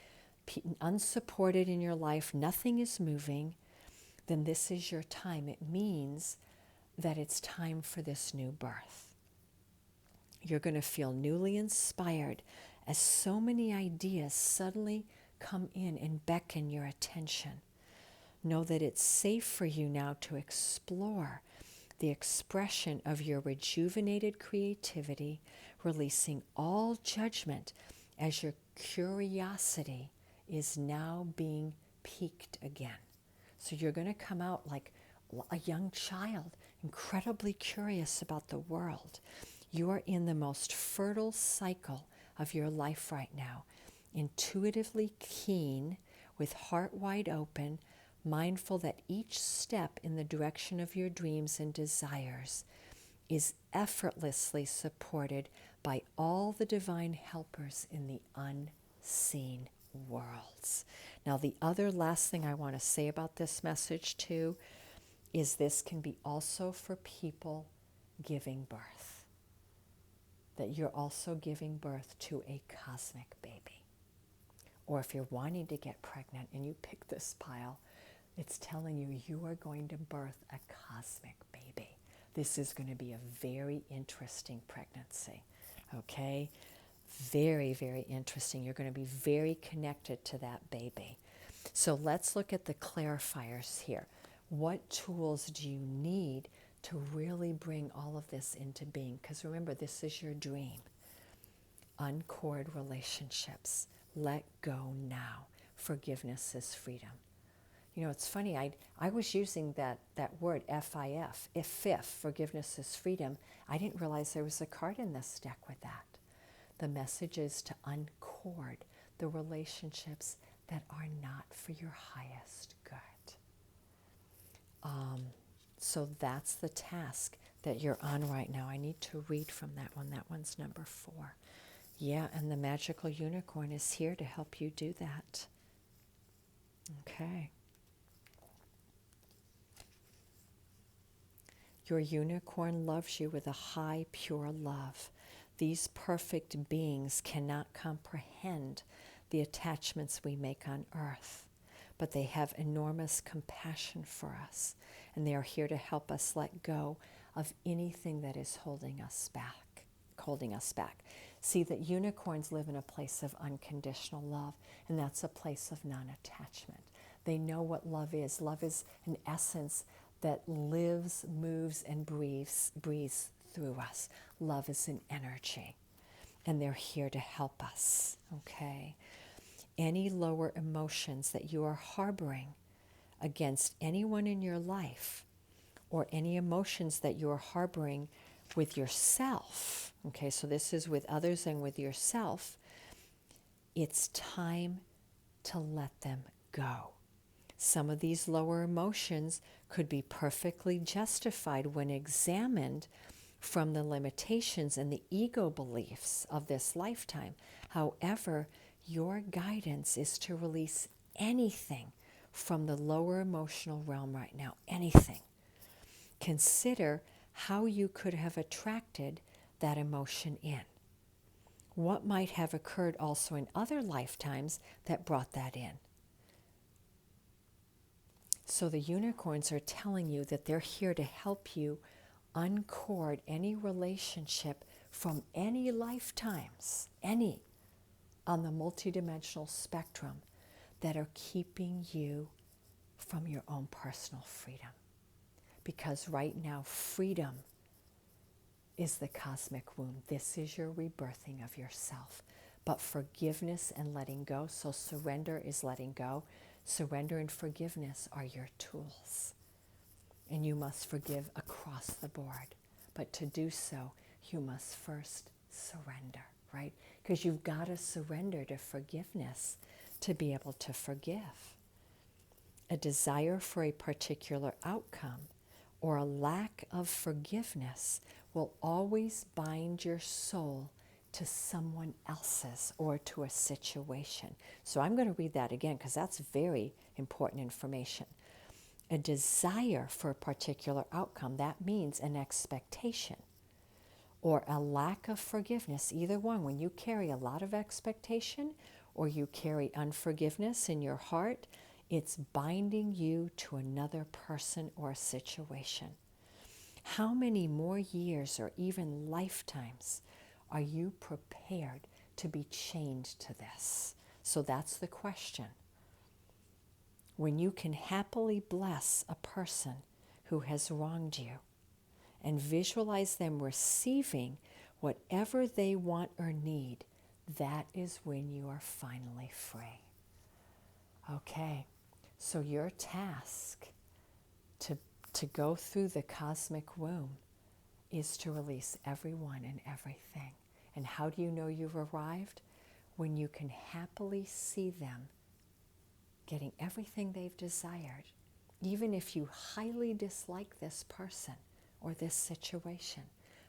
[SPEAKER 1] unsupported in your life, nothing is moving, then this is your time. It means that it's time for this new birth. You're going to feel newly inspired as so many ideas suddenly come in and beckon your attention. Know that it's safe for you now to explore the expression of your rejuvenated creativity, releasing all judgment as your curiosity is now being piqued again. So you're going to come out like a young child, incredibly curious about the world. You are in the most fertile cycle of your life right now, intuitively keen, with heart wide open, mindful that each step in the direction of your dreams and desires is effortlessly supported by all the divine helpers in the unseen worlds. Now, the other last thing I want to say about this message too is this can be also for people giving birth. That you're also giving birth to a cosmic baby. Or if you're wanting to get pregnant and you pick this pile, it's telling you you are going to birth a cosmic baby. This is going to be a very interesting pregnancy, okay? Very, very interesting. You're going to be very connected to that baby. So let's look at the clarifiers here. What tools do you need to really bring all of this into being? Because remember, this is your dream. Uncord relationships. Let go now. Forgiveness is freedom. You know, it's funny, I was using that word, F-I-F, if, forgiveness is freedom. I didn't realize there was a card in this deck with that. The message is to uncord the relationships that are not for your highest good. So that's the task that you're on right now. I need to read from that one. That one's number 4. Yeah, and the magical unicorn is here to help you do that. Okay. Your unicorn loves you with a high, pure love. These perfect beings cannot comprehend the attachments we make on earth, but they have enormous compassion for us, and they are here to help us let go of anything that is holding us back. See that unicorns live in a place of unconditional love, and that's a place of non-attachment. They know what love is. Love is an essence that lives, moves, and breathes through us. Love is an energy, and they're here to help us, okay? Any lower emotions that you are harboring against anyone in your life, or any emotions that you are harboring with yourself, okay, so this is with others and with yourself, it's time to let them go. Some of these lower emotions could be perfectly justified when examined from the limitations and the ego beliefs of this lifetime. However, your guidance is to release anything from the lower emotional realm right now, anything. Consider how you could have attracted that emotion in. What might have occurred also in other lifetimes that brought that in? So the unicorns are telling you that they're here to help you uncord any relationship from any lifetimes, any, on the multidimensional spectrum, that are keeping you from your own personal freedom. Because right now, freedom is the cosmic womb. This is your rebirthing of yourself. But forgiveness and letting go, so surrender is letting go. Surrender and forgiveness are your tools. And you must forgive across the board. But to do so, you must first surrender, right? Because you've got to surrender to forgiveness to be able to forgive. A desire for a particular outcome or a lack of forgiveness will always bind your soul to someone else's or to a situation. So I'm going to read that again because that's very important information. A desire for a particular outcome, that means an expectation, or a lack of forgiveness, either one. When you carry a lot of expectation or you carry unforgiveness in your heart, it's binding you to another person or situation. How many more years or even lifetimes are you prepared to be chained to this? So that's the question. When you can happily bless a person who has wronged you and visualize them receiving whatever they want or need, that is when you are finally free. Okay, so your task to go through the cosmic womb is to release everyone and everything. And how do you know you've arrived? When you can happily see them getting everything they've desired, even if you highly dislike this person or this situation.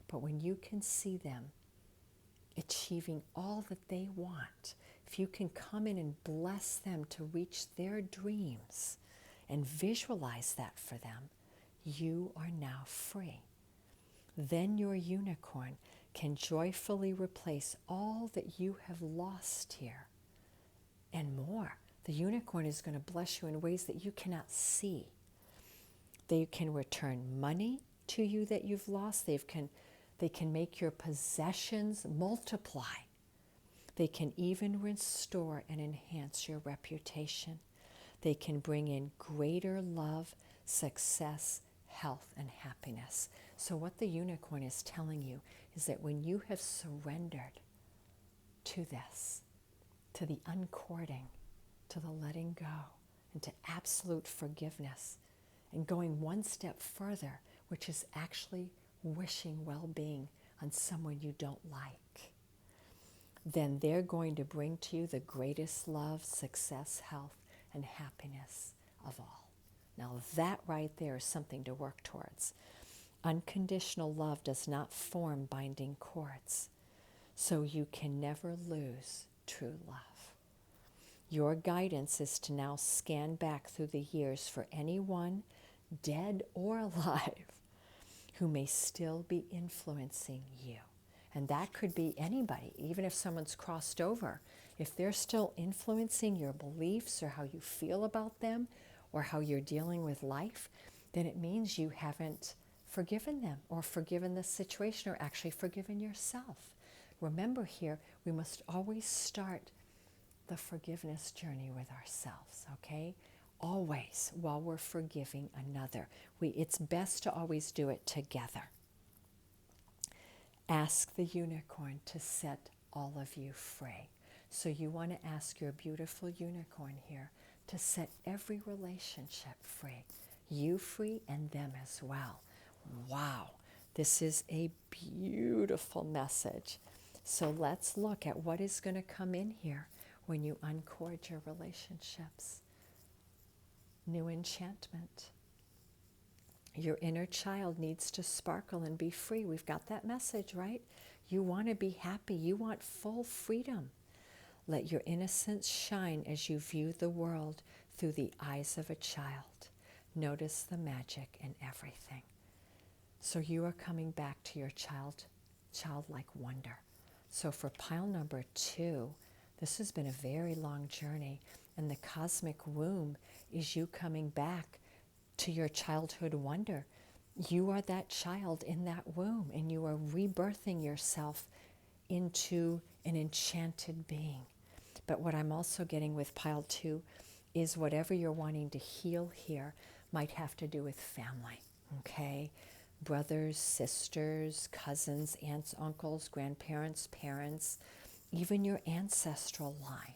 [SPEAKER 1] But when you can see them achieving all that they want, if you can come in and bless them to reach their dreams and visualize that for them, you are now free. Then your unicorn can joyfully replace all that you have lost here and more. The unicorn is going to bless you in ways that you cannot see. They can return money to you that you've lost. They can make your possessions multiply. They can even restore and enhance your reputation. They can bring in greater love, success, health, and happiness. So what the unicorn is telling you is that when you have surrendered to this, to the uncording, to the letting go, and to absolute forgiveness, and going one step further, which is actually wishing well-being on someone you don't like, then they're going to bring to you the greatest love, success, health, and happiness of all. Now that right there is something to work towards. Unconditional love does not form binding cords, so you can never lose true love. Your guidance is to now scan back through the years for anyone, dead or alive, who may still be influencing you. And that could be anybody, even if someone's crossed over. If they're still influencing your beliefs or how you feel about them or how you're dealing with life, then it means you haven't forgiven them or forgiven the situation or actually forgiven yourself. Remember here, we must always start the forgiveness journey with ourselves, okay? Always while we're forgiving another. It's best to always do it together. Ask the unicorn to set all of you free. So you want to ask your beautiful unicorn here to set every relationship free. You free and them as well. Wow, this is a beautiful message. So let's look at what is going to come in here when you uncord your relationships. New enchantment. Your inner child needs to sparkle and be free. We've got that message, right? You want to be happy. You want full freedom. Let your innocence shine as you view the world through the eyes of a child. Notice the magic in everything. So you are coming back to your childlike wonder. So for pile number 2, this has been a very long journey, and the cosmic womb is you coming back to your childhood wonder. You are that child in that womb, and you are rebirthing yourself into an enchanted being. But what I'm also getting with pile 2 is whatever you're wanting to heal here might have to do with family, okay? Brothers, sisters, cousins, aunts, uncles, grandparents, parents, even your ancestral line.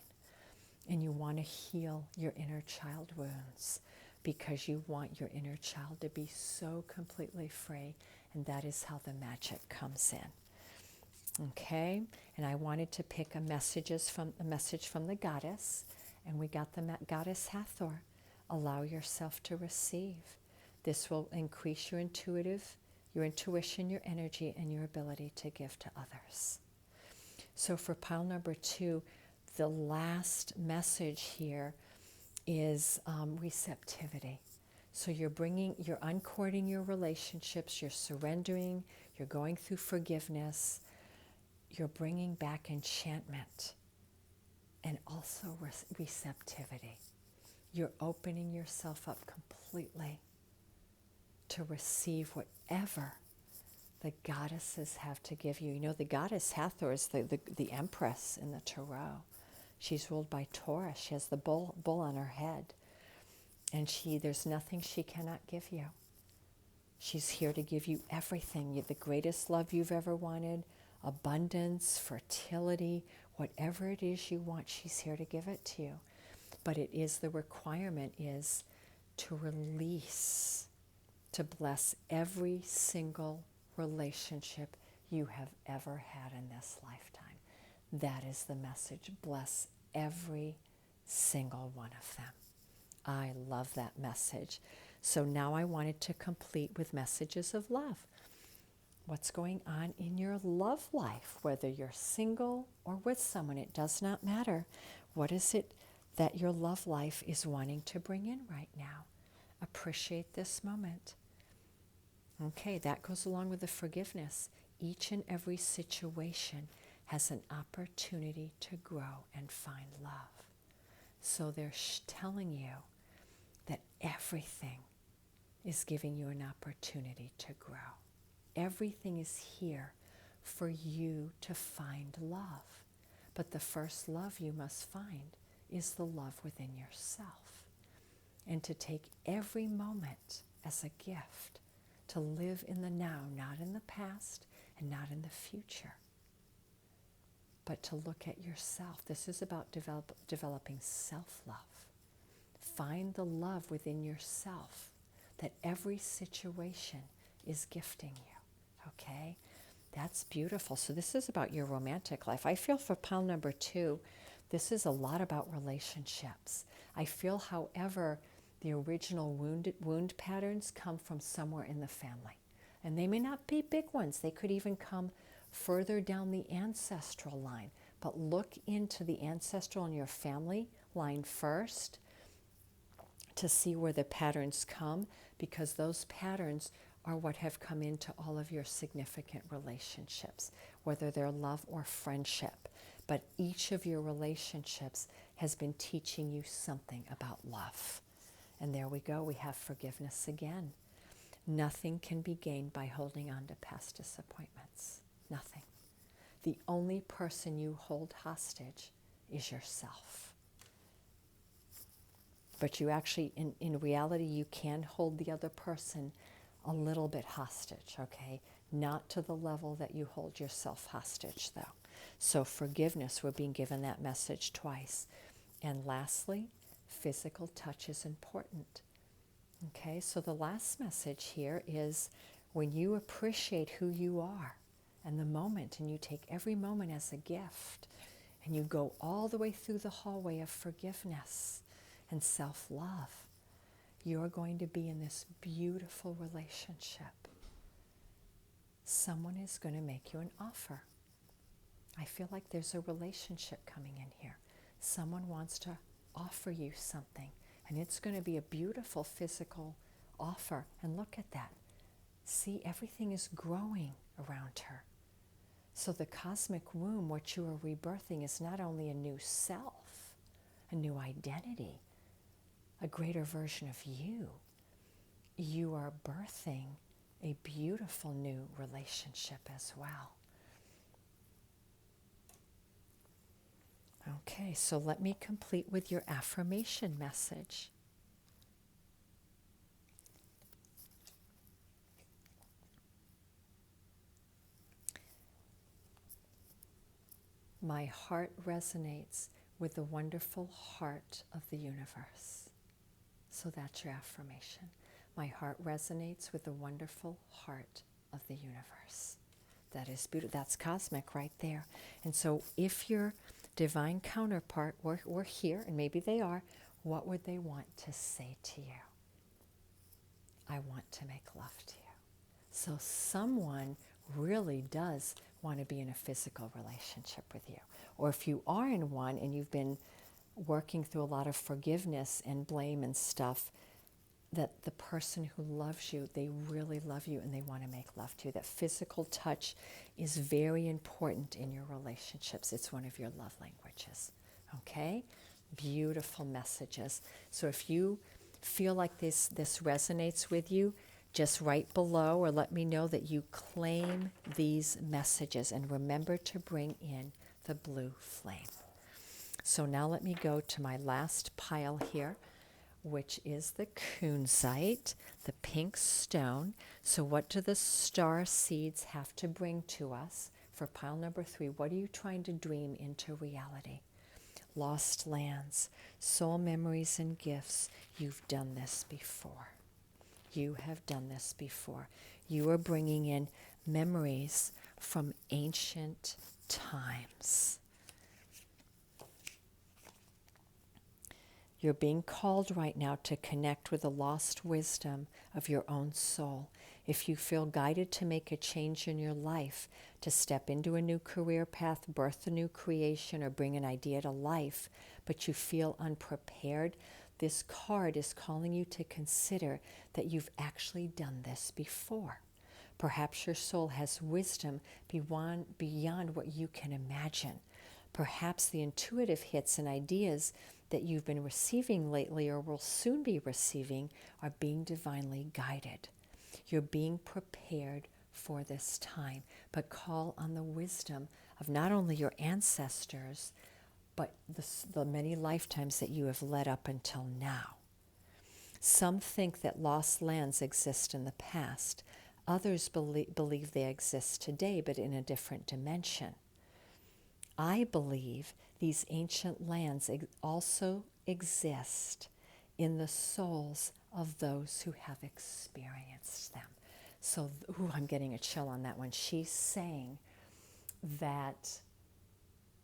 [SPEAKER 1] And you want to heal your inner child wounds because you want your inner child to be so completely free, and that is how the magic comes in. Okay, and I wanted to pick a message from the goddess, and we got the goddess Hathor. Allow yourself to receive. This will increase your intuition, your energy, and your ability to give to others. So for pile number 2, the last message here is receptivity. So you're uncording your relationships, you're surrendering, you're going through forgiveness, you're bringing back enchantment and also receptivity. You're opening yourself up completely to receive whatever the goddesses have to give you. You know, the goddess Hathor is the empress in the Tarot. She's ruled by Taurus. She has the bull on her head. And there's nothing she cannot give you. She's here to give you everything, the greatest love you've ever wanted, abundance, fertility, whatever it is you want, she's here to give it to you. But the requirement is to release, to bless every single relationship you have ever had in this lifetime. That is the message. Bless every single one of them. I love that message. So now I wanted to complete with messages of love. What's going on in your love life, whether you're single or with someone, it does not matter. What is it that your love life is wanting to bring in right now? Appreciate this moment. Okay, that goes along with the forgiveness. Each and every situation has an opportunity to grow and find love. So they're telling you that everything is giving you an opportunity to grow. Everything is here for you to find love. But the first love you must find is the love within yourself. And to take every moment as a gift, to live in the now, not in the past and not in the future, but to look at yourself. This is about developing self-love. Find the love within yourself that every situation is gifting you, okay? That's beautiful. So this is about your romantic life. I feel for pile number 2, this is a lot about relationships. I feel, however, the original wound patterns come from somewhere in the family. And they may not be big ones. They could even come further down the ancestral line. But look into the ancestral and your family line first to see where the patterns come, because those patterns are what have come into all of your significant relationships, whether they're love or friendship. But each of your relationships has been teaching you something about love. And there we go, we have forgiveness again. Nothing can be gained by holding on to past disappointments. Nothing. The only person you hold hostage is yourself. But you actually, in reality, you can hold the other person a little bit hostage, okay? Not to the level that you hold yourself hostage, though. So forgiveness, we're being given that message twice. And lastly, physical touch is important. Okay, so the last message here is when you appreciate who you are and the moment, and you take every moment as a gift, and you go all the way through the hallway of forgiveness and self-love, you're going to be in this beautiful relationship. Someone is going to make you an offer. I feel like there's a relationship coming in here. Someone wants to offer you something, and it's going to be a beautiful physical offer. And look at that. See, everything is growing around her. So the cosmic womb, what you are rebirthing, is not only a new self, a new identity, a greater version of you. You are birthing a beautiful new relationship as well. Okay, so let me complete with your affirmation message. My heart resonates with the wonderful heart of the universe. So that's your affirmation. My heart resonates with the wonderful heart of the universe. That is beautiful. That's cosmic right there. And so if your divine counterpart were here, and maybe they are, what would they want to say to you? I want to make love to you. So someone really does want to be in a physical relationship with you. Or if you are in one and you've been working through a lot of forgiveness and blame and stuff, that the person who loves you, they really love you and they want to make love to you. That physical touch is very important in your relationships. It's one of your love languages. Okay? Beautiful messages. So if you feel like this resonates with you, just write below or let me know that you claim these messages, and remember to bring in the blue flame. So now let me go to my last pile here, which is the Kunzite, the pink stone. So what do the star seeds have to bring to us? For pile number 3, what are you trying to dream into reality? Lost lands, soul memories and gifts. You've done this before. You have done this before. You are bringing in memories from ancient times. You're being called right now to connect with the lost wisdom of your own soul. If you feel guided to make a change in your life, to step into a new career path, birth a new creation, or bring an idea to life, but you feel unprepared, this card is calling you to consider that you've actually done this before. Perhaps your soul has wisdom beyond what you can imagine. Perhaps the intuitive hits and ideas that you've been receiving lately or will soon be receiving are being divinely guided. You're being prepared for this time, but call on the wisdom of not only your ancestors, but the many lifetimes that you have led up until now. Some think that lost lands exist in the past. Others believe they exist today, but in a different dimension. I believe these ancient lands also exist in the souls of those who have experienced them. So, I'm getting a chill on that one. She's saying that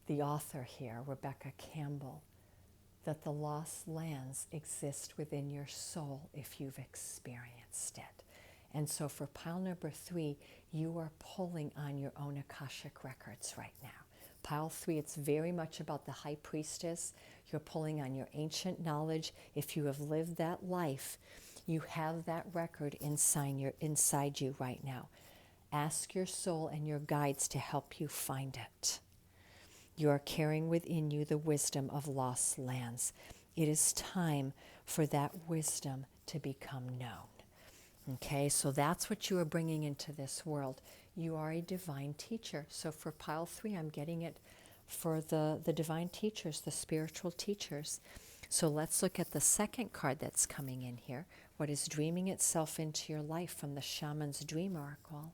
[SPEAKER 1] the author here, Rebecca Campbell, that the lost lands exist within your soul if you've experienced it. And so for pile number 3, you are pulling on your own Akashic records right now. Pile 3, it's very much about the high priestess. You're pulling on your ancient knowledge. If you have lived that life, you have that record inside you right now. Ask your soul and your guides to help you find it. You are carrying within you the wisdom of lost lands. It is time for that wisdom to become known. Okay, so that's what you are bringing into this world. You are a divine teacher. So for pile 3, I'm getting it for the divine teachers, the spiritual teachers. So let's look at the second card that's coming in here. What is dreaming itself into your life from the Shaman's Dream Oracle?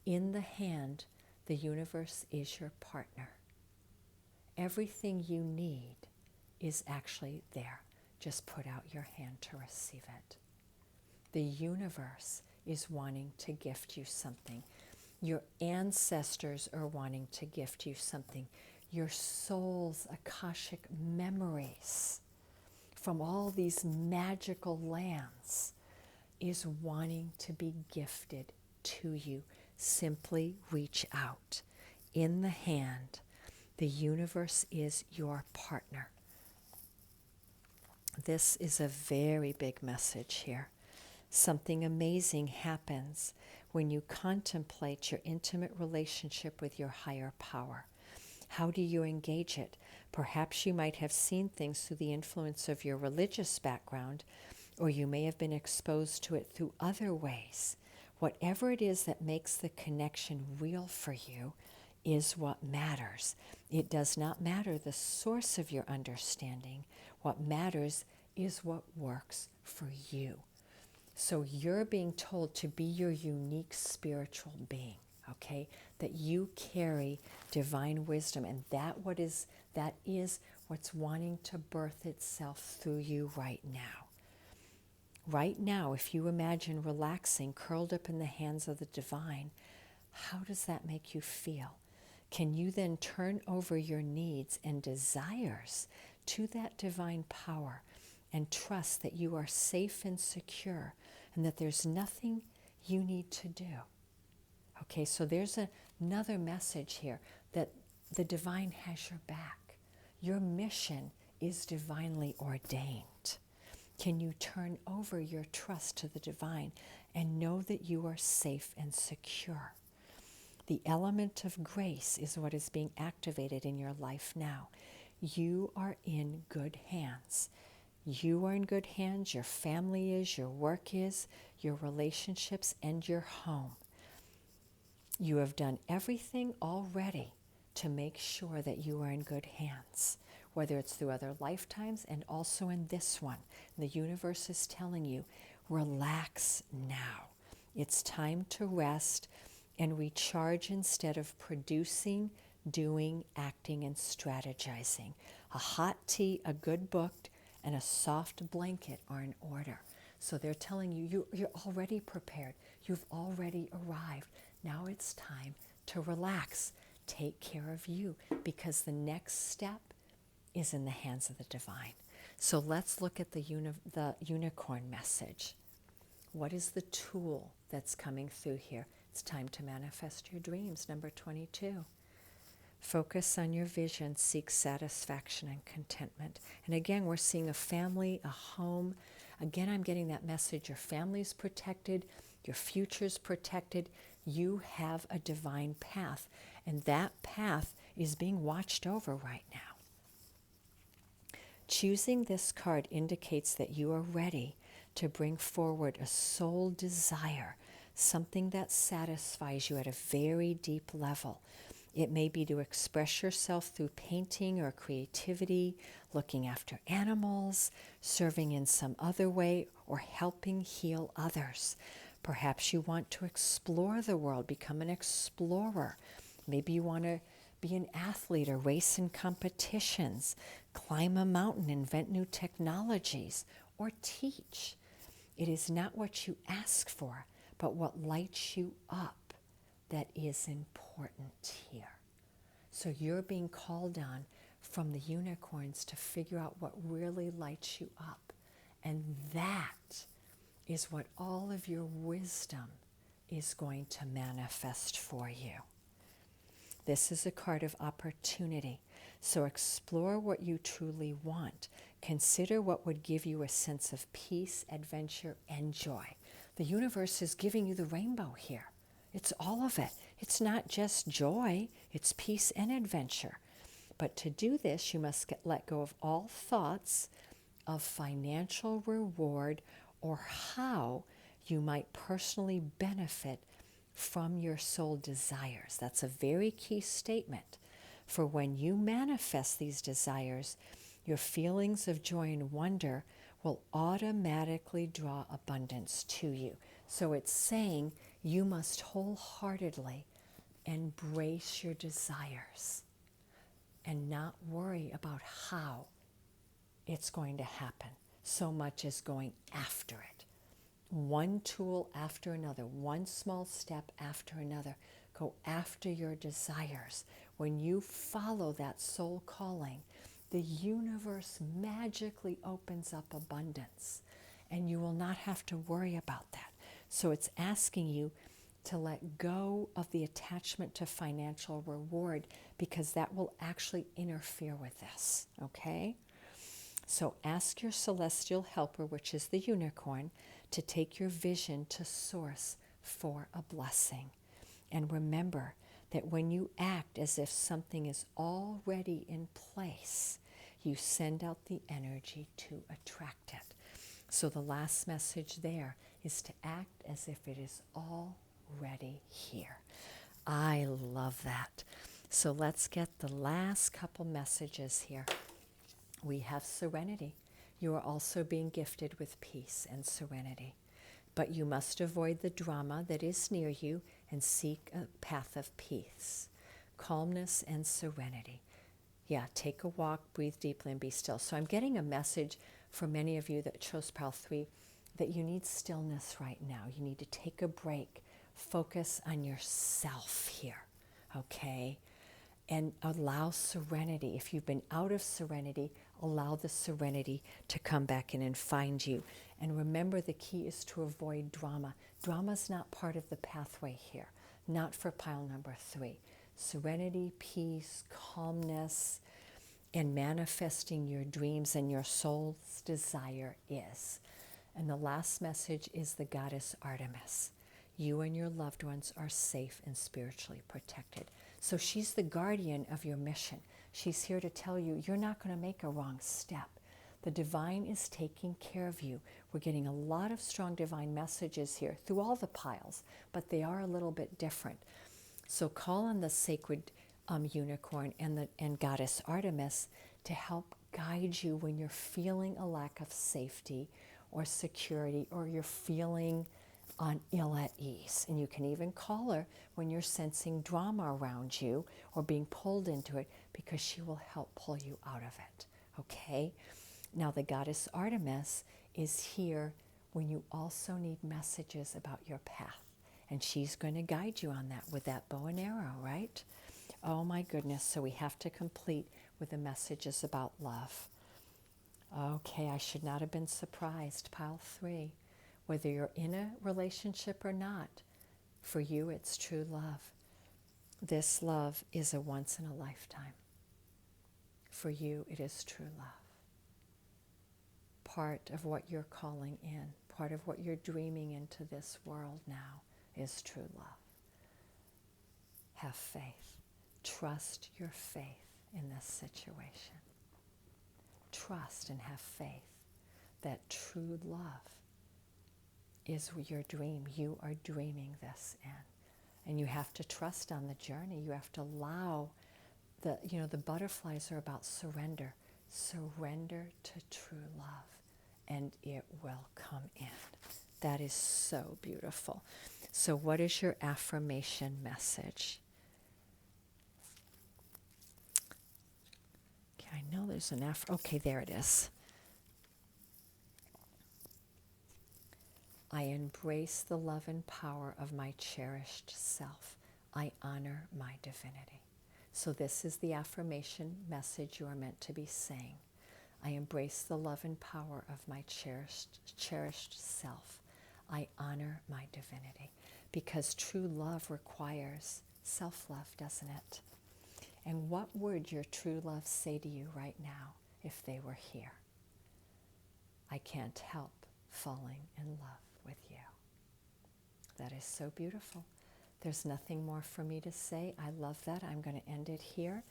[SPEAKER 1] In the hand, the universe is your partner. Everything you need is actually there. Just put out your hand to receive it. The universe is wanting to gift you something. Your ancestors are wanting to gift you something. Your soul's Akashic memories from all these magical lands is wanting to be gifted to you. Simply reach out. In the hand, the universe is your partner. This is a very big message here. Something amazing happens when you contemplate your intimate relationship with your higher power. How do you engage it? Perhaps you might have seen things through the influence of your religious background, or you may have been exposed to it through other ways. Whatever it is that makes the connection real for you is what matters. It does not matter the source of your understanding. What matters is what works for you. So you're being told to be your unique spiritual being, okay? That you carry divine wisdom, and that is what's wanting to birth itself through you right now. Right now, if you imagine relaxing, curled up in the hands of the divine, how does that make you feel? Can you then turn over your needs and desires to that divine power and trust that you are safe and secure and that there's nothing you need to do. Okay, so there's another message here that the divine has your back. Your mission is divinely ordained. Can you turn over your trust to the divine and know that you are safe and secure? The element of grace is what is being activated in your life now. You are in good hands. You are in good hands, your family is, your work is, your relationships, and your home. You have done everything already to make sure that you are in good hands, whether it's through other lifetimes and also in this one. The universe is telling you, relax now. It's time to rest and recharge instead of producing, doing, acting, and strategizing. A hot tea, a good book, and a soft blanket are in order. So they're telling you, you're already prepared. You've already arrived. Now it's time to relax. Take care of you, because the next step is in the hands of the divine. So let's look at the unicorn message. What is the tool that's coming through here? It's time to manifest your dreams, number 22. Focus on your vision, seek satisfaction and contentment. And again, we're seeing a family, a home. Again, I'm getting that message. Your family's protected, your future's protected. You have a divine path, and that path is being watched over right now. Choosing this card indicates that you are ready to bring forward a soul desire, something that satisfies you at a very deep level. It may be to express yourself through painting or creativity, looking after animals, serving in some other way, or helping heal others. Perhaps you want to explore the world, become an explorer. Maybe you want to be an athlete or race in competitions, climb a mountain, invent new technologies, or teach. It is not what you ask for, but what lights you up that is important here. So you're being called on from the unicorns to figure out what really lights you up. And that is what all of your wisdom is going to manifest for you. This is a card of opportunity. So explore what you truly want. Consider what would give you a sense of peace, adventure, and joy. The universe is giving you the rainbow here. It's all of it. It's not just joy, it's peace and adventure. But to do this, you must let go of all thoughts of financial reward or how you might personally benefit from your soul desires. That's a very key statement. For when you manifest these desires, your feelings of joy and wonder will automatically draw abundance to you. So it's saying you must wholeheartedly embrace your desires and not worry about how it's going to happen so much as going after it. One tool after another, one small step after another. Go after your desires. When you follow that soul calling, the universe magically opens up abundance, and you will not have to worry about that. So it's asking you to let go of the attachment to financial reward, because that will actually interfere with this, okay? So ask your celestial helper, which is the unicorn, to take your vision to source for a blessing. And remember that when you act as if something is already in place, you send out the energy to attract it. So the last message there is to act as if it is already here. I love that. So let's get the last couple messages here. We have serenity. You are also being gifted with peace and serenity. But you must avoid the drama that is near you and seek a path of peace, calmness, and serenity. Yeah, take a walk, breathe deeply, and be still. So I'm getting a message for many of you that chose Pile 3 that you need stillness right now. You need to take a break. Focus on yourself here, okay? And allow serenity. If you've been out of serenity, allow the serenity to come back in and find you. And remember, the key is to avoid drama. Drama's not part of the pathway here, not for pile number 3. Serenity, peace, calmness, and manifesting your dreams and your soul's desire is. And the last message is the goddess Artemis. You and your loved ones are safe and spiritually protected. So she's the guardian of your mission. She's here to tell you you're not going to make a wrong step. The divine is taking care of you. We're getting a lot of strong divine messages here through all the piles, but they are a little bit different. So call on the sacred unicorn and goddess Artemis to help guide you when you're feeling a lack of safety or security, or you're feeling ill at ease. And you can even call her when you're sensing drama around you or being pulled into it, because she will help pull you out of it. Okay? Now the goddess Artemis is here when you also need messages about your path. And she's going to guide you on that with that bow and arrow, right? Oh my goodness, so we have to complete with the messages about love. Okay, I should not have been surprised. Pile 3, whether you're in a relationship or not, for you it's true love. This love is a once in a lifetime. For you it is true love. Part of what you're calling in, part of what you're dreaming into this world now is true love. Have faith. Trust your faith in this situation. Trust and have faith that true love is your dream. You are dreaming this in. And you have to trust on the journey. You have to allow the butterflies are about surrender. Surrender to true love, and it will come in. That is so beautiful. So what is your affirmation message? Okay, I know there's an okay, there it is. I embrace the love and power of my cherished self. I honor my divinity. So this is the affirmation message you are meant to be saying. I embrace the love and power of my cherished self. I honor my divinity. Because true love requires self-love, doesn't it? And what would your true love say to you right now if they were here? I can't help falling in love with you. That is so beautiful. There's nothing more for me to say. I love that. I'm going to end it here.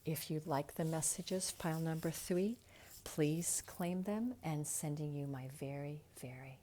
[SPEAKER 1] If you like the messages, pile number 3, please claim them, and sending you my very, very